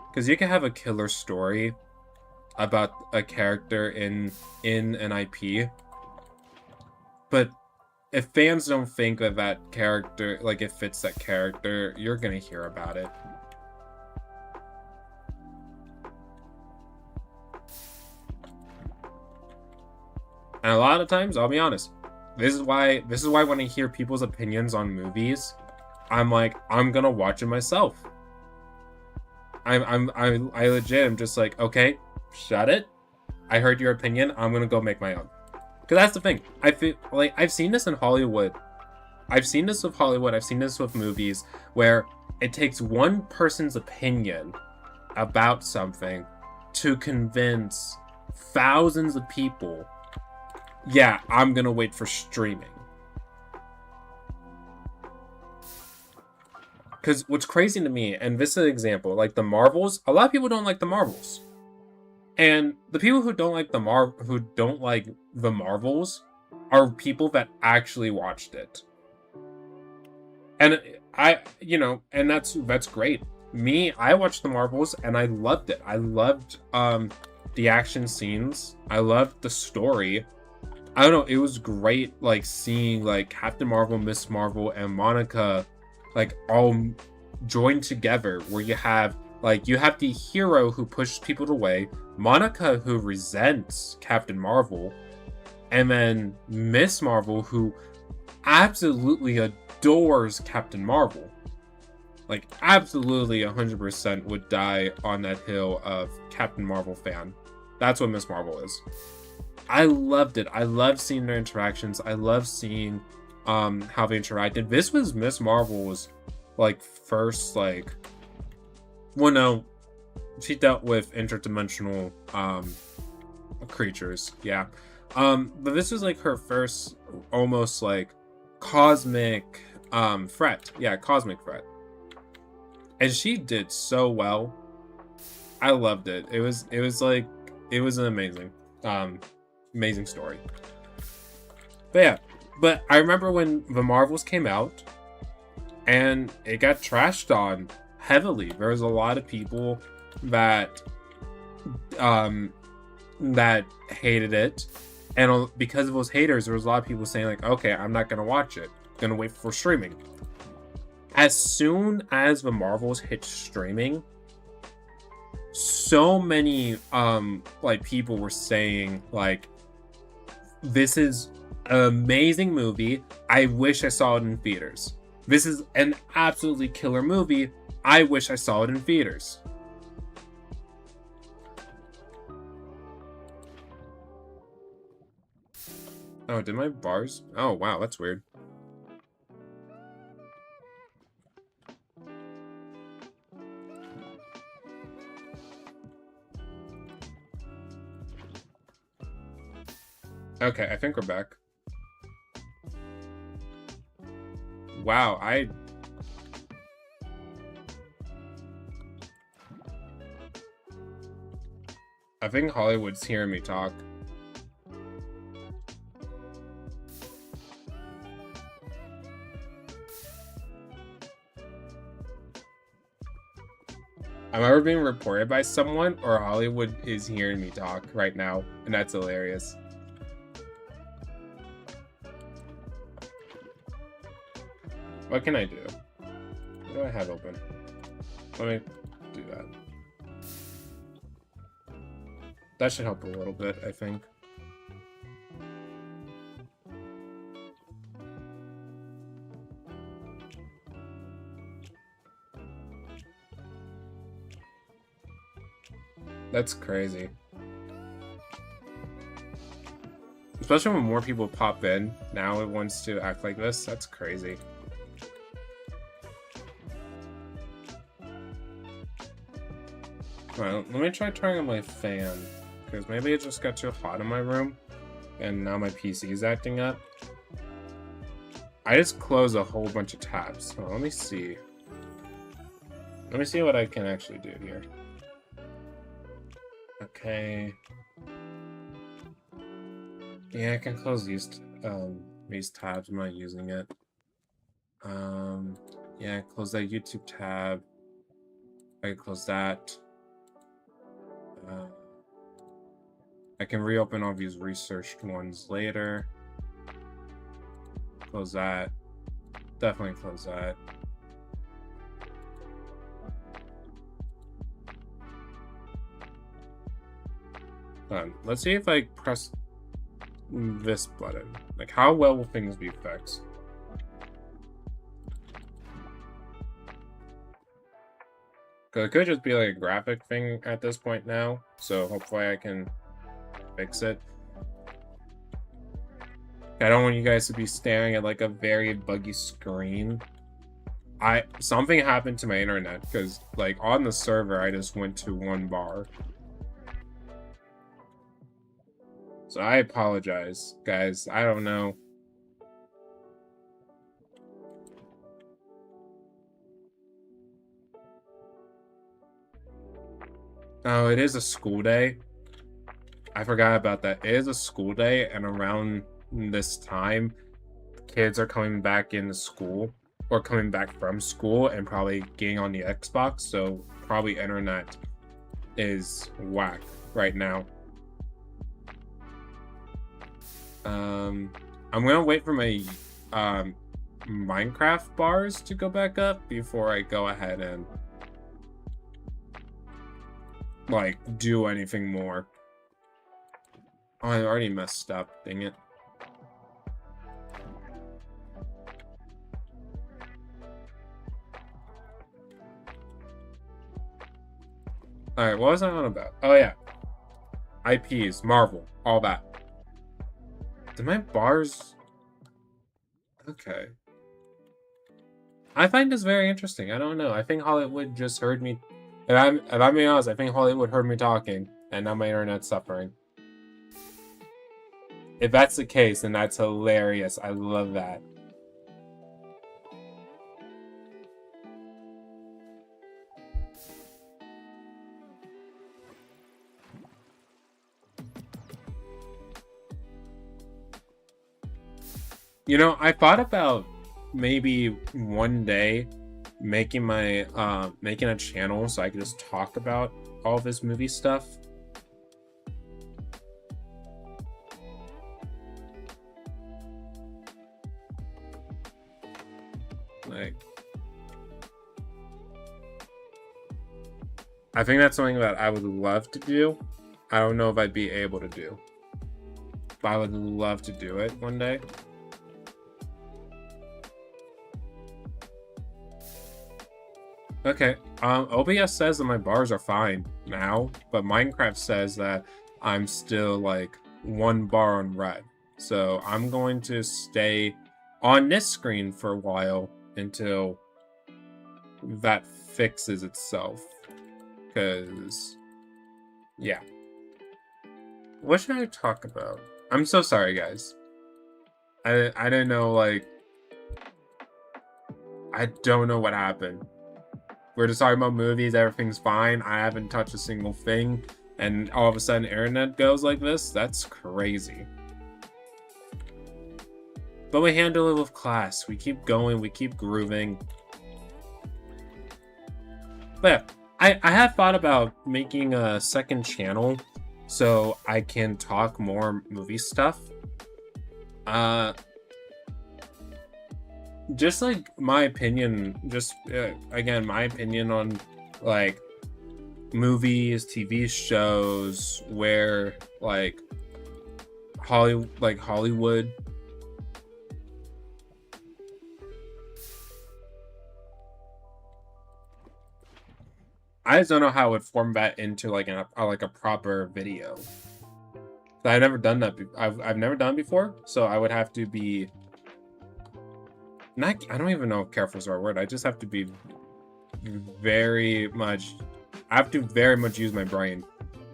Because you can have a killer story about a character in an IP, but if fans don't think that that character, like, it fits that character, you're gonna hear about it. And a lot of times, I'll be honest, this is why when I hear people's opinions on movies, I'm like, I'm gonna watch it myself. I legit am just like, okay, shut it. I heard your opinion. I'm gonna go make my own. Because that's the thing. I feel like I've seen this in Hollywood. I've seen this with Hollywood. I've seen this with movies where it takes one person's opinion about something to convince thousands of people, yeah, I'm gonna wait for streaming. Because what's crazy to me, and this is an example, like the Marvels, a lot of people don't like the Marvels. And the people who don't like the Marvels are people that actually watched it. And and that's great. Me, I watched the Marvels and I loved it. I loved the action scenes. I loved the story. I don't know, it was great, like, seeing like Captain Marvel, Miss Marvel, and Monica like all joined together, where you have the hero who pushes people away, Monica who resents Captain Marvel, and then Miss Marvel who absolutely adores Captain Marvel. Like, absolutely 100% would die on that hill of Captain Marvel fan. That's what Miss Marvel is. I loved it. I loved seeing their interactions. I loved seeing how they interacted. This was Miss Marvel's like first, like, well, no, she dealt with interdimensional creatures, yeah. But this was like her first almost like cosmic threat. Yeah, cosmic threat. And she did so well. I loved it. It was an amazing story. But yeah, but I remember when the Marvels came out and it got trashed on heavily. There was a lot of people that hated it, and because of those haters, there was a lot of people saying like, okay, I'm not gonna watch it, I'm gonna wait for streaming. As soon as the Marvels hit streaming, so many like people were saying like, this is an amazing movie, I wish I saw it in theaters. This is an absolutely killer movie, I wish I saw it in theaters. Oh, did my bars? Oh, wow, that's weird. Okay, I think we're back. Wow, I think Hollywood's hearing me talk. I'm either being reported by someone or Hollywood is hearing me talk right now, and that's hilarious. What can I do? What do I have open? Let me do that. That should help a little bit, I think. That's crazy. Especially when more people pop in. Now it wants to act like this. That's crazy. Alright, let me try turning on my fan. Because maybe it just got too hot in my room. And now my PC is acting up. I just closed a whole bunch of tabs. Oh, let me see. Let me see what I can actually do here. Okay. Yeah, I can close these tabs. I'm not using it. Yeah, close that YouTube tab. I can close that. I can reopen all these researched ones later. Close that. Definitely close that. Let's see if I press this button. Like, how well will things be fixed? Because it could just be like a graphic thing at this point now. So hopefully I can fix it. I don't want you guys to be staring at like a very buggy screen. Something happened to my internet because like on the server I just went to 1 bar. So I apologize, guys. I don't know. Oh, it is a school day. I forgot about that. It is a school day, and around this time, kids are coming back into school, or coming back from school, and probably getting on the Xbox, so probably internet is whack right now. I'm gonna wait for my Minecraft bars to go back up before I go ahead and like do anything more. Oh, I already messed up, dang it. Alright, what was I on about? Oh yeah. IPs, Marvel, all that. Did my bars... Okay. I find this very interesting. I don't know. I think Hollywood just heard me... If I'm being honest, I think Hollywood heard me talking, and now my internet's suffering. If that's the case, then that's hilarious. I love that. You know, I thought about maybe one day making my making a channel so I could just talk about all this movie stuff. Like, I think that's something that I would love to do. I don't know if I'd be able to do, but I would love to do it one day. Okay, OBS says that my bars are fine now, but Minecraft says that I'm still like 1 bar on red. So I'm going to stay on this screen for a while until that fixes itself. Because, yeah. What should I talk about? I'm so sorry, guys. I didn't know, like... I don't know what happened. We're just talking about movies, everything's fine. I haven't touched a single thing. And all of a sudden, internet goes like this? That's crazy. But we handle it with class. We keep going, we keep grooving. But yeah, I have thought about making a second channel so I can talk more movie stuff. Just like my opinion, just again, my opinion on like movies, TV shows, where like Hollywood. I just don't know how it would format into like a proper video. I've never done that. I've never done it before, so I would have to be. Not. I don't even know if careful is the right word. I just have to be very much. I have to very much use my brain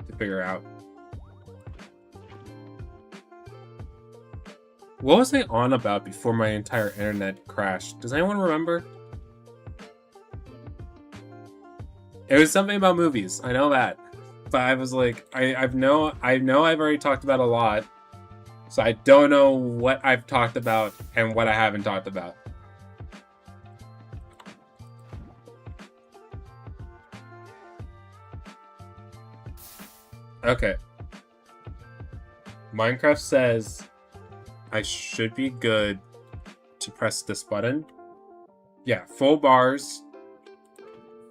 to figure out. What was I on about before my entire internet crashed? Does anyone remember? It was something about movies. I know that. But I was like, I know I've already talked about a lot. So I don't know what I've talked about and what I haven't talked about. Okay. Minecraft says I should be good to press this button. Yeah, full bars.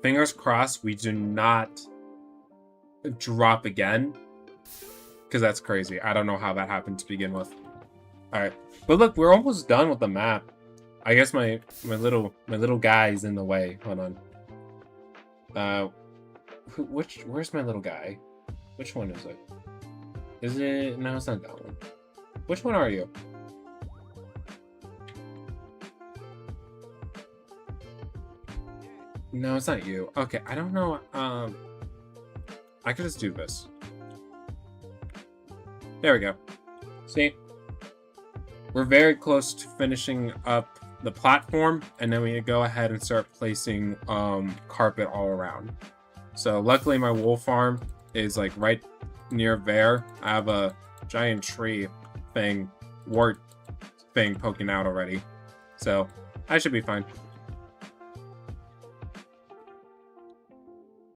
Fingers crossed we do not drop again. Because that's crazy. I don't know how that happened to begin with. Alright. But look, we're almost done with the map. I guess my little guy's in the way. Hold on. Where's my little guy? Which one is it? Is it? No, it's not that one. Which one are you? No, it's not you. Okay, I don't know. I could just do this. There we go. See? We're very close to finishing up the platform, and then we go ahead and start placing carpet all around. So luckily my wool farm is like right near there. I have a giant tree thing, wart thing poking out already. So I should be fine.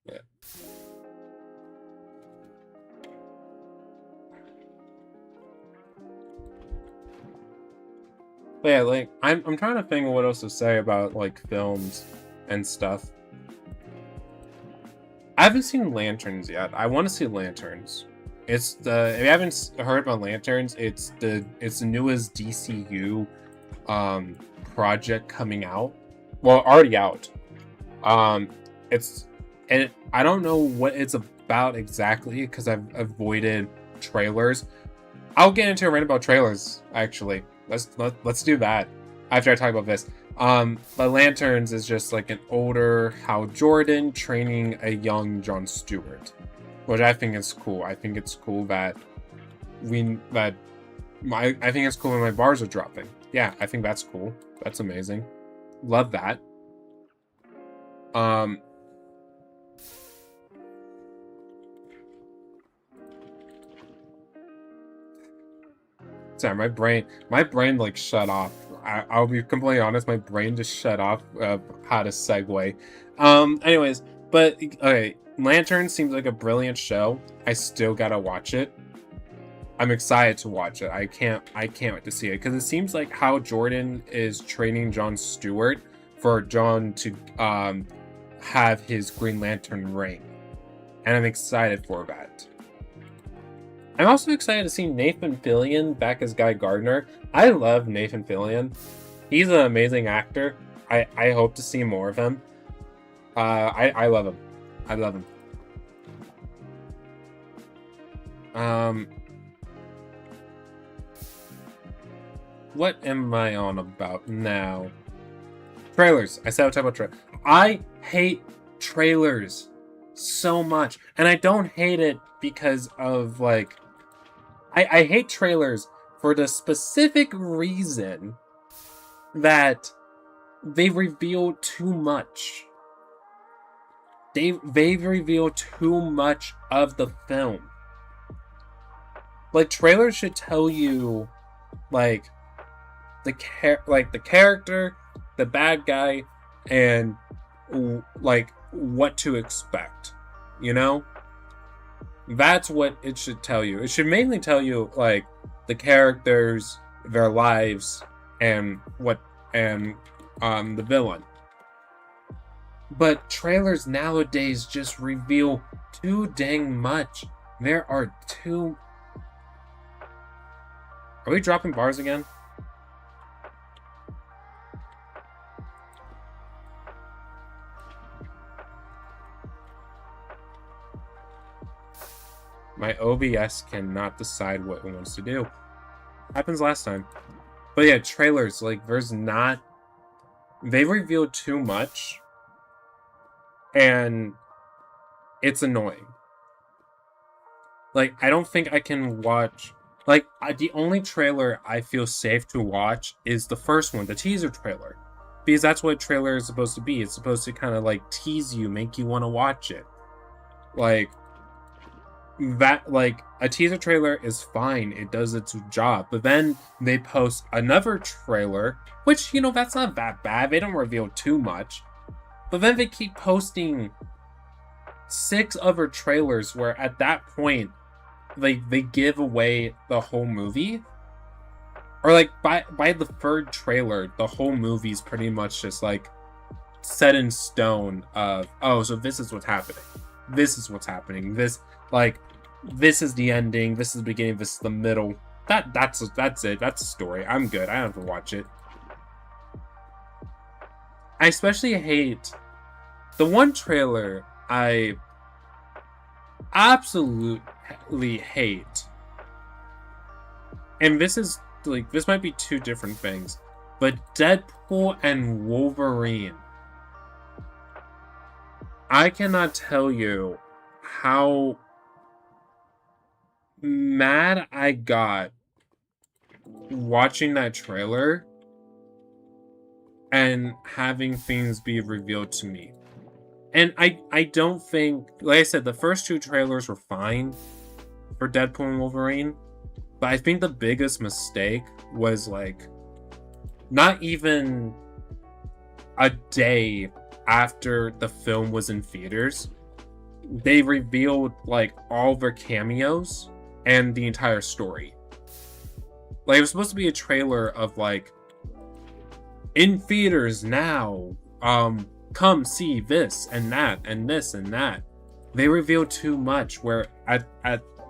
Yeah. But yeah, like I'm trying to think of what else to say about like films and stuff. I haven't seen Lanterns yet. I want to see Lanterns. It's if you haven't heard about Lanterns, it's the newest DCU project coming out. Well, already out. I don't know what it's about exactly because I've avoided trailers. I'll get into a rant about trailers actually. Let's do that after I talk about this. But Lanterns is just like an older Hal Jordan training a young Jon Stewart, which I think is cool. I think it's cool that I think it's cool when my bars are dropping. Yeah, I think that's cool. That's amazing. Love that. Sorry, my brain like shut off. I'll be completely honest, my brain just shut off how to segue. Anyways, but okay, Lantern seems like a brilliant show. I still gotta watch it. I'm excited to watch it. I can't wait to see it because it seems like how Jordan is training Jon Stewart for Jon to have his Green Lantern ring, and I'm excited for that. I'm also excited to see Nathan Fillion back as Guy Gardner. I love Nathan Fillion. He's an amazing actor. I hope to see more of him. I love him. I love him. what am I on about now? Trailers. I said I'll talk about trailers. I hate trailers so much. And I don't hate it because of, like... I hate trailers for the specific reason that they reveal too much. They reveal too much of the film. Like, trailers should tell you, like, the character, the bad guy, and, like, what to expect, you know? That's what it should tell you. It should mainly tell you, like, the characters, their lives, and the villain. But trailers nowadays just reveal too dang much. There are too... Are we dropping bars again? My OBS cannot decide what it wants to do. Happens last time. But yeah, trailers, like, there's not... They reveal too much. And it's annoying. Like, I don't think I can watch... Like, the only trailer I feel safe to watch is the first one, the teaser trailer. Because that's what a trailer is supposed to be. It's supposed to kind of, like, tease you, make you want to watch it. Like... That, like, a teaser trailer is fine, it does its job, but then they post another trailer, which, you know, that's not that bad, they don't reveal too much, but then they keep posting 6 other trailers where at that point, they give away the whole movie, or, like, by the 3rd trailer, the whole movie's pretty much just, like, set in stone of, oh, so this is what's happening. This is what's happening. This, like, this is the ending, this is the beginning, this is the middle. That's it. That's the story. I'm good. I don't have to watch it. I especially hate the one trailer I absolutely hate. And this is, like, this might be 2 different things, but Deadpool and Wolverine. I cannot tell you how mad I got watching that trailer and having things be revealed to me. And I don't think, like I said, the first 2 trailers were fine for Deadpool and Wolverine, but I think the biggest mistake was, like, not even a day after the film was in theaters, they revealed, like, all their cameos and the entire story. Like, it was supposed to be a trailer of, like, in theaters now, come see this and that and this and that. They revealed too much where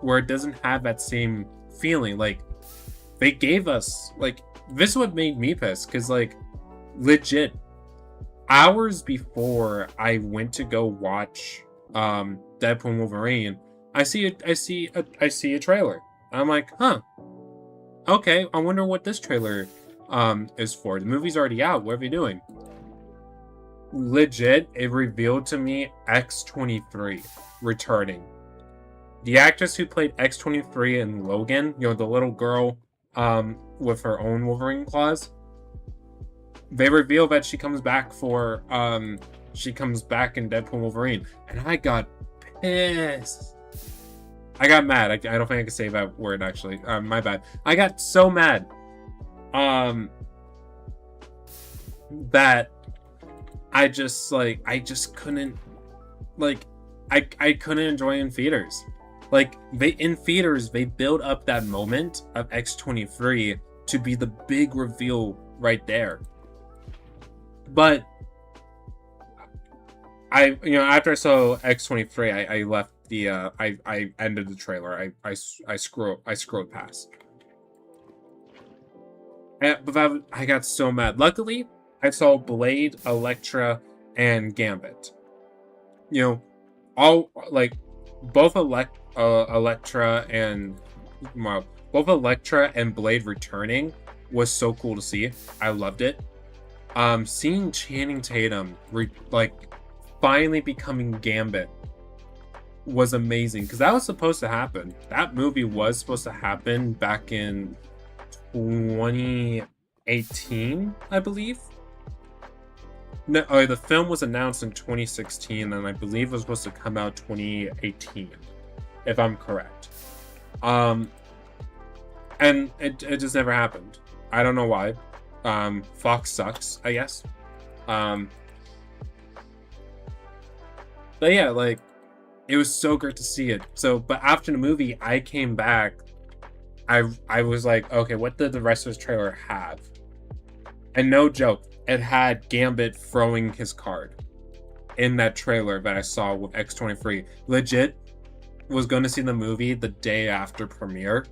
where it doesn't have that same feeling. Like, they gave us, like, this is what made me pissed, because, like, legit, hours before I went to go watch Deadpool and Wolverine, I see a trailer. I'm like, huh. Okay, I wonder what this trailer is for. The movie's already out. What are we doing? Legit, it revealed to me X-23 returning. The actress who played X-23 in Logan, you know, the little girl with her own Wolverine claws, they reveal that she comes back for she comes back in Deadpool and Wolverine, and I got pissed. I got mad. I don't think I can say that word, actually. My bad. I got so mad that I just couldn't, like, I couldn't enjoy it in theaters. Like, in theaters, they build up that moment of X-23 to be the big reveal right there. But after I saw X-23, I left the I ended the trailer. I scrolled past. But I got so mad. Luckily, I saw Blade, Elektra, and Gambit. You know, all, like, both Elektra and Blade returning was so cool to see. I loved it. Seeing Channing Tatum finally becoming Gambit was amazing, because that was supposed to happen. That movie was supposed to happen back in 2018, I believe. No, the film was announced in 2016, and I believe it was supposed to come out 2018, if I'm correct. And it just never happened. I don't know why. Fox sucks, I guess. But yeah, like, it was so great to see it. So, but after the movie, I came back. I was like, okay, what did the rest of this trailer have? And no joke, it had Gambit throwing his card in that trailer that I saw with X23. Legit was going to see the movie the day after premiere,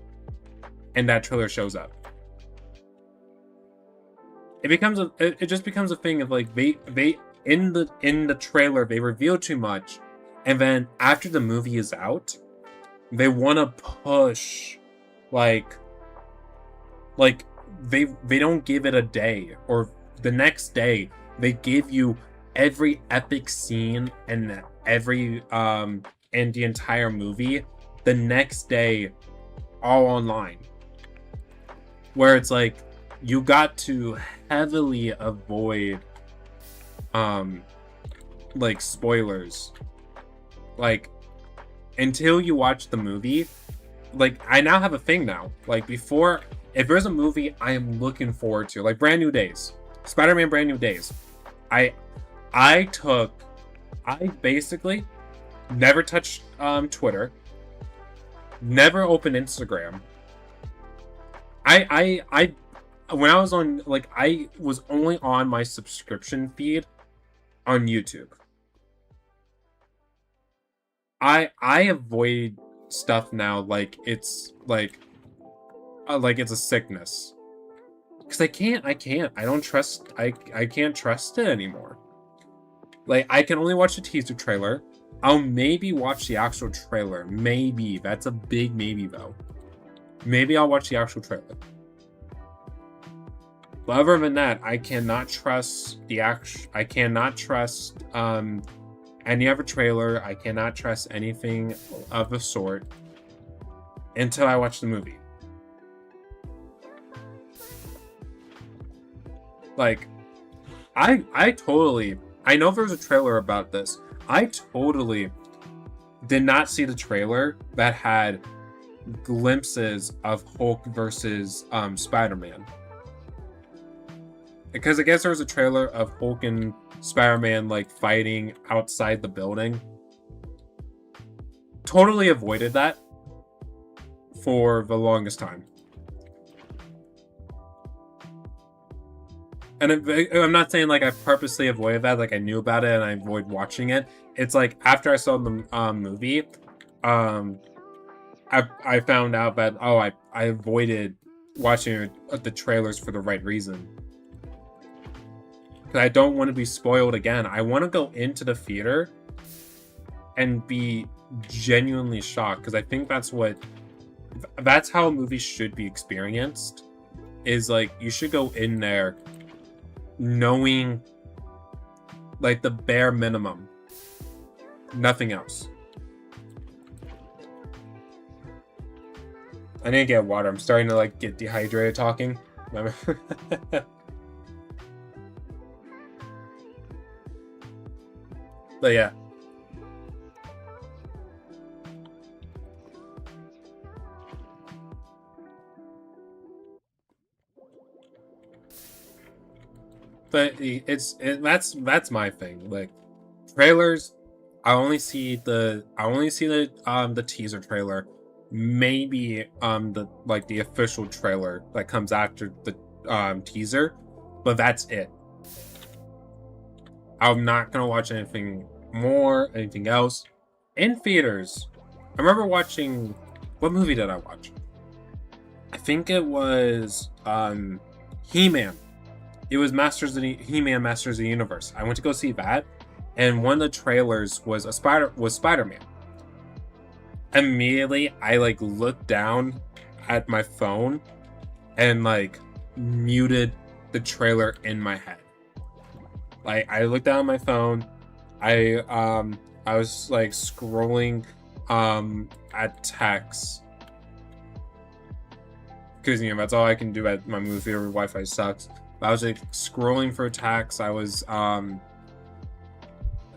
and that trailer shows up. It just becomes a thing of like, they in the trailer they reveal too much, and then after the movie is out, they want to push like they don't give it a day, or the next day they give you every epic scene and every in the entire movie the next day, all online, where it's like you got to heavily avoid like spoilers, like until you watch the movie. Like, I now have a thing now, like, before, if there's a movie I am looking forward to, like Brand New Days, Spider-Man Brand New Days, I basically never touched Twitter, never opened Instagram. When I was on, like, I was only on my subscription feed on YouTube. I avoid stuff now like it's like it's a sickness, because I can't trust it anymore. Like, I can only watch the teaser trailer. I'll maybe watch the actual trailer, maybe. That's a big maybe though. Maybe I'll watch the actual trailer, but other than that, I cannot trust any other trailer. I cannot trust anything of the sort until I watch the movie. Like, I know there was a trailer about this. I totally did not see the trailer that had glimpses of Hulk versus Spider-Man. Because I guess there was a trailer of Hulk and Spider-Man like fighting outside the building. Totally avoided that for the longest time. And I'm not saying like I purposely avoided that, like I knew about it and I avoid watching it. It's like after I saw the movie, I found out that I avoided watching the trailers for the right reason. I don't want to be spoiled again. I want to go into the theater and be genuinely shocked, because I think that's how a movie should be experienced. Is like, you should go in there knowing like the bare minimum, nothing else. I didn't get water. I'm starting to like get dehydrated talking. But yeah. But that's my thing. Like, trailers, I only see the teaser trailer, maybe the official trailer that comes after the teaser, but that's it. I'm not gonna watch anything else in theaters. I remember watching, what movie did I watch? I think it was He-Man. It was He-Man Masters of the Universe. I went to go see that, and one of the trailers was Spider-Man. Immediately, I like looked down at my phone, and like muted the trailer in my head. Like, I looked down at my phone. I was like scrolling at text, because that's all I can do at my movie theater. Wi-Fi sucks. But I was like scrolling for text. I was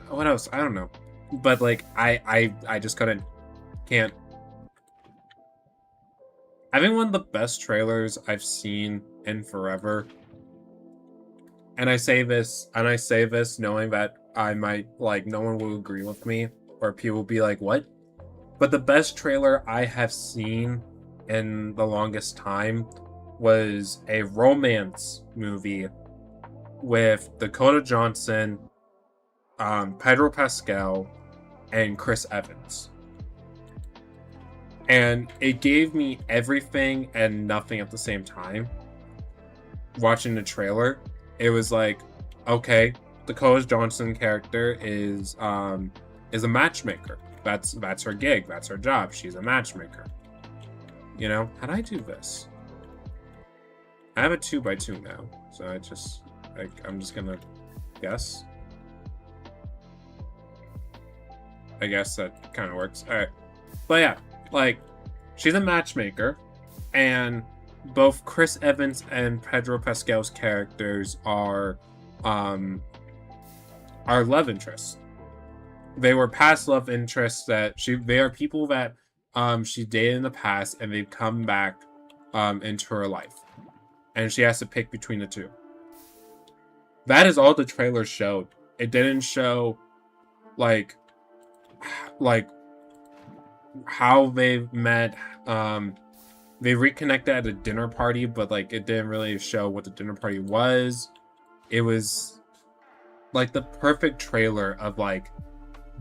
what else? I don't know. But like I just can't. Having one of the best trailers I've seen in forever. And I say this knowing that I might, like, no one will agree with me, or people will be like, what? But the best trailer I have seen in the longest time was a romance movie with Dakota Johnson, Pedro Pascal, and Chris Evans. And it gave me everything and nothing at the same time. Watching the trailer, it was like, okay, Dakota Johnson character is a matchmaker. That's her gig. That's her job. She's a matchmaker. You know, how'd I do this? I have a 2x2 now, so I'm just gonna guess. I guess that kind of works. All right, but yeah, like, she's a matchmaker, and both Chris Evans and Pedro Pascal's characters are love interests. They were past love interests that they are people that she dated in the past, and they've come back into her life, and she has to pick between the two. That is all the trailer showed. It didn't show like how they've met. They reconnected at a dinner party, but like it didn't really show what the dinner party was. It was like the perfect trailer of like,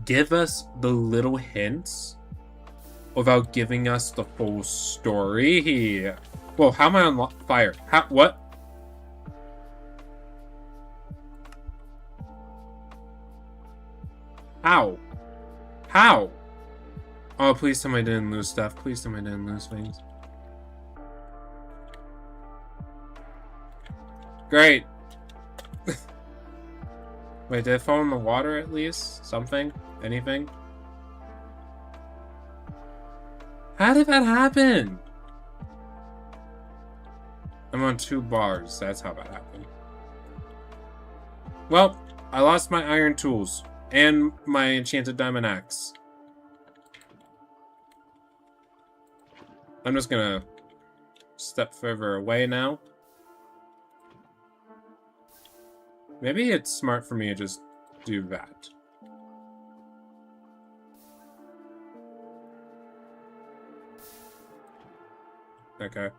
give us the little hints without giving us the full story. Whoa, how am I on fire? What? How? How? Oh, please tell me I didn't lose stuff. Please tell me I didn't lose things. Great. Wait, did it fall in the water at least? Something? Anything? How did that happen? I'm on 2 bars. That's how that happened. Well, I lost my iron tools and my enchanted diamond axe. I'm just gonna step further away now. Maybe it's smart for me to just do that. Okay.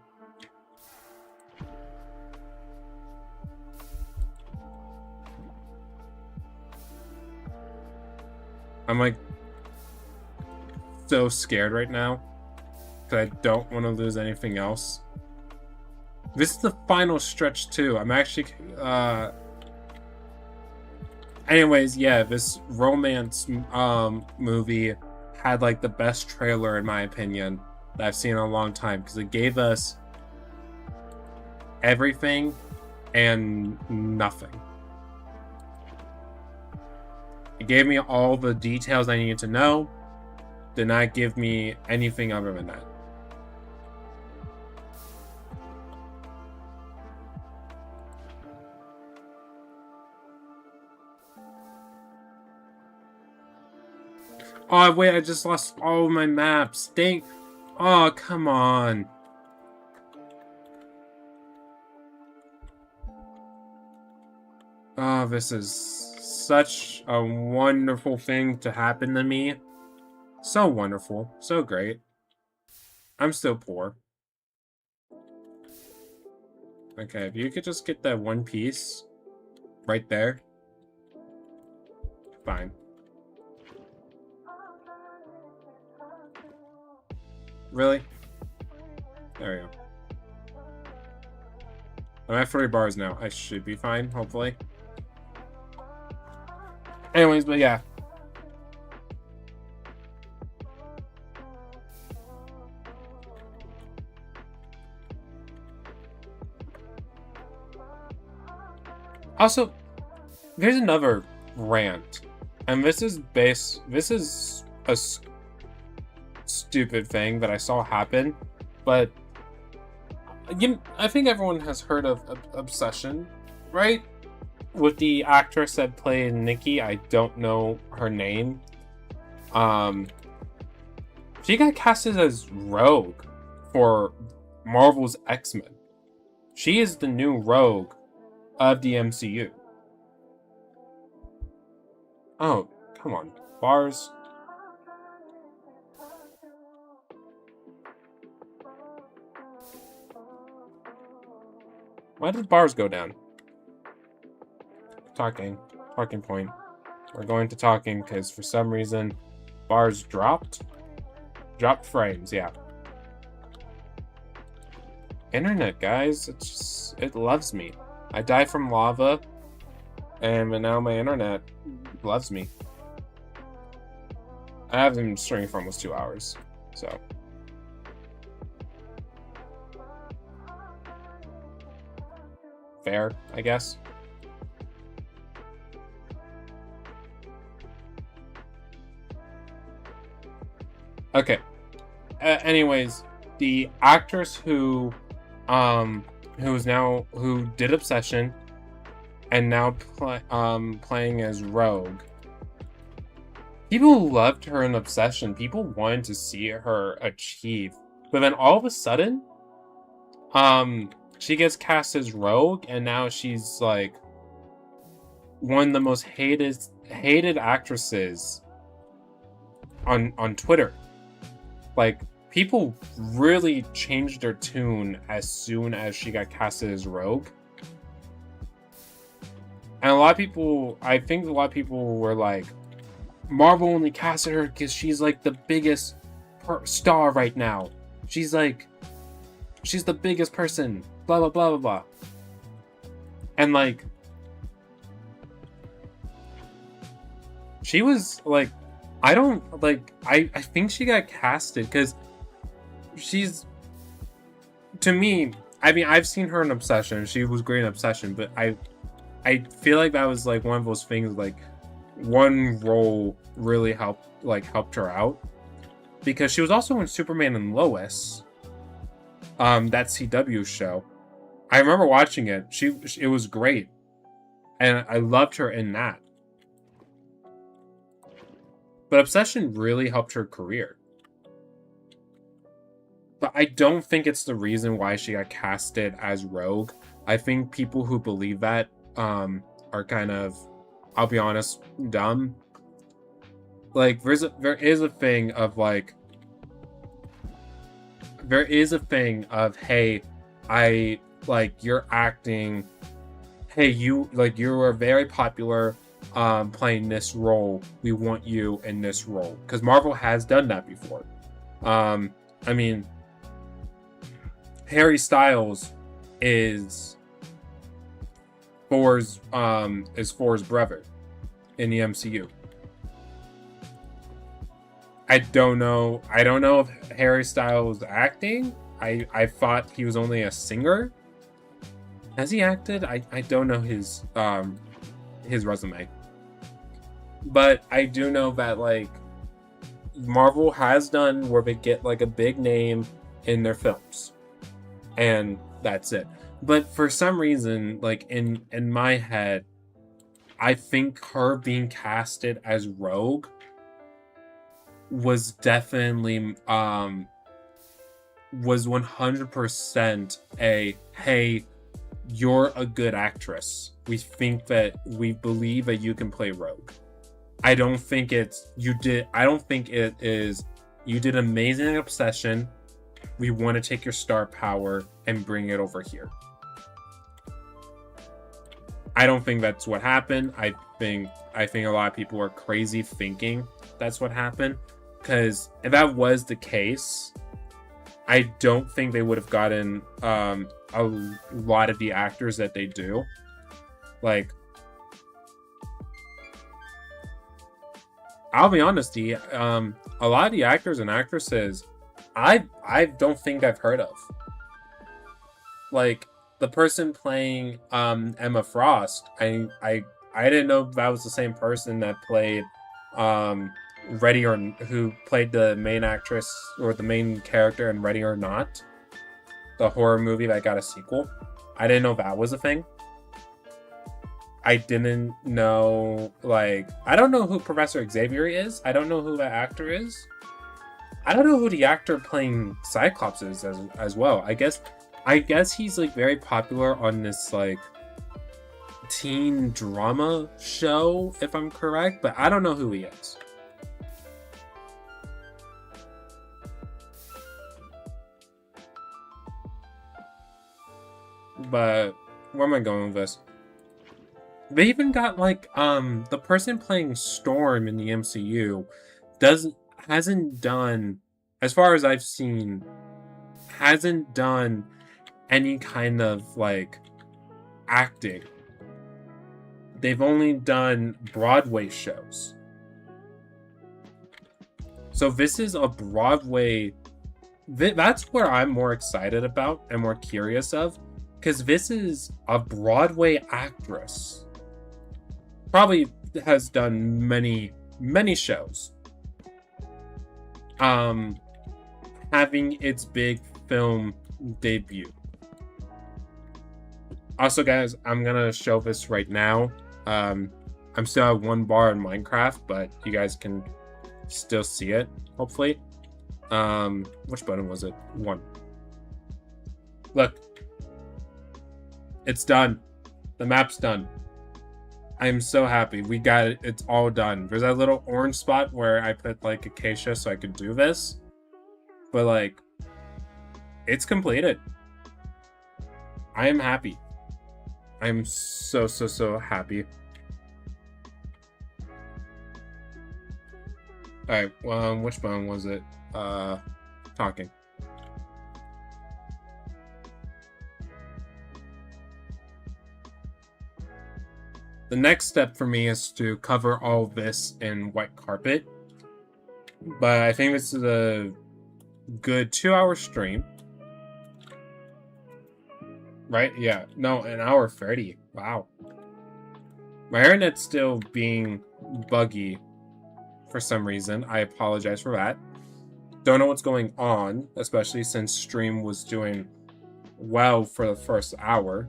I'm like so scared right now because I don't want to lose anything else. This is the final stretch too. I'm actually anyways, yeah, this romance movie had like the best trailer in my opinion that I've seen in a long time, because it gave us everything and nothing. It gave me all the details I needed to know, did not give me anything other than that. Oh, wait, I just lost all my maps. Dang. Oh, come on. Oh, this is such a wonderful thing to happen to me. So wonderful. So great. I'm still poor. Okay, if you could just get that one piece right there. Fine. Really? There we go. I'm at 40 bars now. I should be fine, hopefully. Anyways, but yeah. Also, there's another rant, and this is a stupid thing that I saw happen, but I think everyone has heard of Obsession, right? With the actress that played Nikki, I don't know her name. She got casted as Rogue for Marvel's X-Men. She is the new Rogue of the MCU. Oh, come on. Bars. Why did bars go down? Talking point. We're going to talking because for some reason bars dropped frames. Yeah, internet, guys, it loves me. I died from lava, and now my internet loves me. I have been streaming for almost 2 hours, so fair, I guess. Okay. Anyways, the actress who did Obsession and now playing as Rogue. People loved her in Obsession. People wanted to see her achieve, but then all of a sudden, she gets cast as Rogue, and now she's like one of the most hated actresses on Twitter. Like, people really changed their tune as soon as she got casted as Rogue. And I think a lot of people were like, Marvel only casted her because she's like the biggest star right now. She's the biggest person, blah, blah, blah, blah, blah. And like, she was like, I think she got casted because to me, I mean, I've seen her in Obsession. She was great in Obsession, but I feel like that was like one of those things, like one role really helped her out, because she was also in Superman and Lois, that CW show. I remember watching it. It was great, and I loved her in that. But Obsession really helped her career. But I don't think it's the reason why she got casted as Rogue. I think people who believe that are kind of, I'll be honest, dumb. Like, there is a thing of, hey, I like your acting. Hey, you are very popular playing this role. We want you in this role, because Marvel has done that before. I mean, Harry Styles is Thor's brother in the MCU. I don't know if Harry Styles acting. I thought he was only a singer. Has he acted? I don't know his resume. But I do know that, like, Marvel has done where they get like a big name in their films, and that's it. But for some reason, like in my head, I think her being casted as Rogue was definitely was 100% a, hey, you're a good actress. We believe that you can play Rogue. I don't think it is you did amazing in Obsession. We want to take your star power and bring it over here. I don't think that's what happened. I think a lot of people are crazy thinking that's what happened, because if that was the case, I don't think they would have gotten a lot of the actors that they do. Like, I'll be honest, a lot of the actors and actresses, I don't think I've heard of. Like, the person playing Emma Frost, I didn't know that was the same person that played who played the main actress or the main character in Ready or Not, the horror movie that got a sequel. I didn't know that was a thing. I didn't know, like, I don't know who Professor Xavier is. I don't know who that actor is. I don't know who the actor playing Cyclops is as well. I guess he's like very popular on this like teen drama show, if I'm correct, but I don't know who he is. But where am I going with this? They even got like the person playing Storm in the MCU hasn't done, as far as I've seen, hasn't done any kind of like acting. They've only done Broadway shows. So this is a Broadway. That's where I'm more excited about and more curious of, because this is a Broadway actress. Probably has done many shows. Having its big film debut. Also, guys, I'm gonna show this right now. I'm still at 1 bar in Minecraft, but you guys can still see it, hopefully. Which button was it? 1. Look. It's done. The map's done. I'm so happy. We got it. It's all done. There's that little orange spot where I put like acacia so I could do this. But like, it's completed. I am happy. I'm so happy. Alright, which button was it? Talking. The next step for me is to cover all this in white carpet. But I think this is a good 2-hour stream. Right? Yeah. No, 1:30. Wow. My internet's still being buggy for some reason. I apologize for that. Don't know what's going on, especially since stream was doing well for the first hour.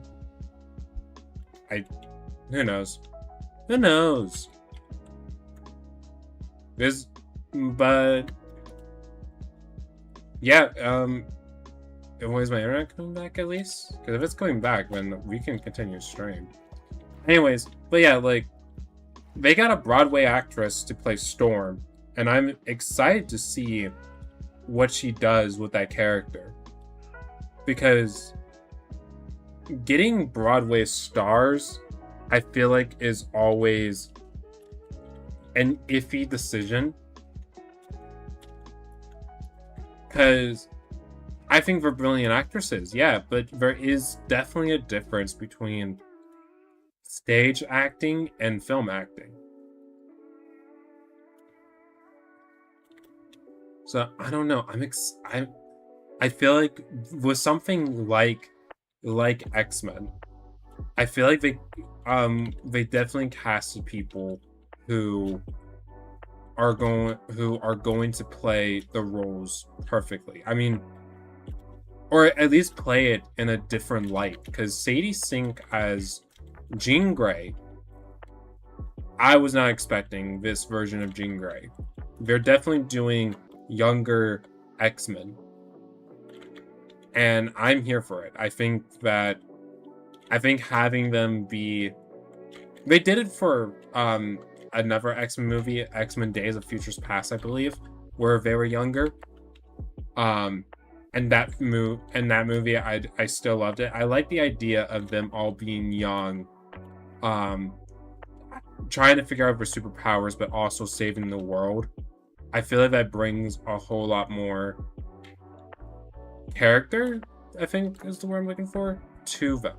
Who knows? Who knows? But yeah, was my internet coming back at least? Because if it's coming back, then we can continue stream. Anyways, but yeah, like, they got a Broadway actress to play Storm, and I'm excited to see what she does with that character. Because getting Broadway stars, I feel like, is always an iffy decision. Because I think they're brilliant actresses, yeah, but there is definitely a difference between stage acting and film acting. So I don't know. I feel like with something like X-Men, I feel like they definitely casted people who are going to play the roles perfectly. I mean, or at least play it in a different light. Because Sadie Sink as Jean Grey, I was not expecting this version of Jean Grey. They're definitely doing younger X-Men, and I'm here for it. I think having them be, they did it for another X-Men movie, X-Men Days of Futures Past, I believe, where they were younger. And that movie, I still loved it. I like the idea of them all being young, trying to figure out their superpowers, but also saving the world. I feel like that brings a whole lot more character, I think is the word I'm looking for, to them.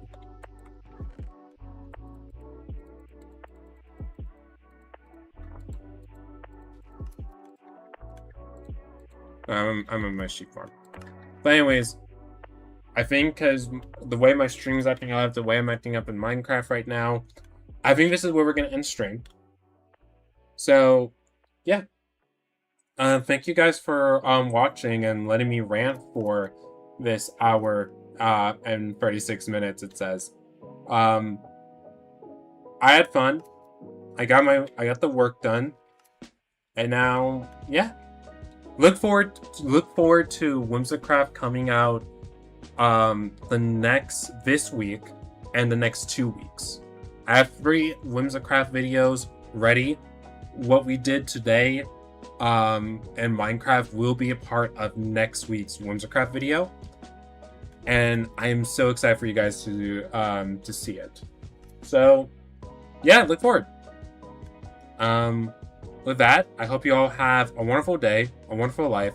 I'm in my sheep farm. But anyways, I think because the way my stream's acting up, the way I'm acting up in Minecraft right now, I think this is where we're going to end stream. So, yeah. Thank you guys for watching and letting me rant for this hour and 36 minutes, it says. I had fun. I got the work done. And now, yeah. Look forward to Whimsicraft coming out this week and the next 2 weeks. I have 3 Whimsicraft videos ready. What we did today and Minecraft will be a part of next week's Whimsicraft video, and I am so excited for you guys to see it. So yeah, look forward. With that, I hope you all have a wonderful day, a wonderful life.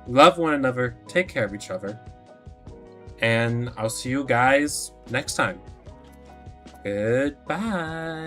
Love one another, take care of each other, and I'll see you guys next time. Goodbye.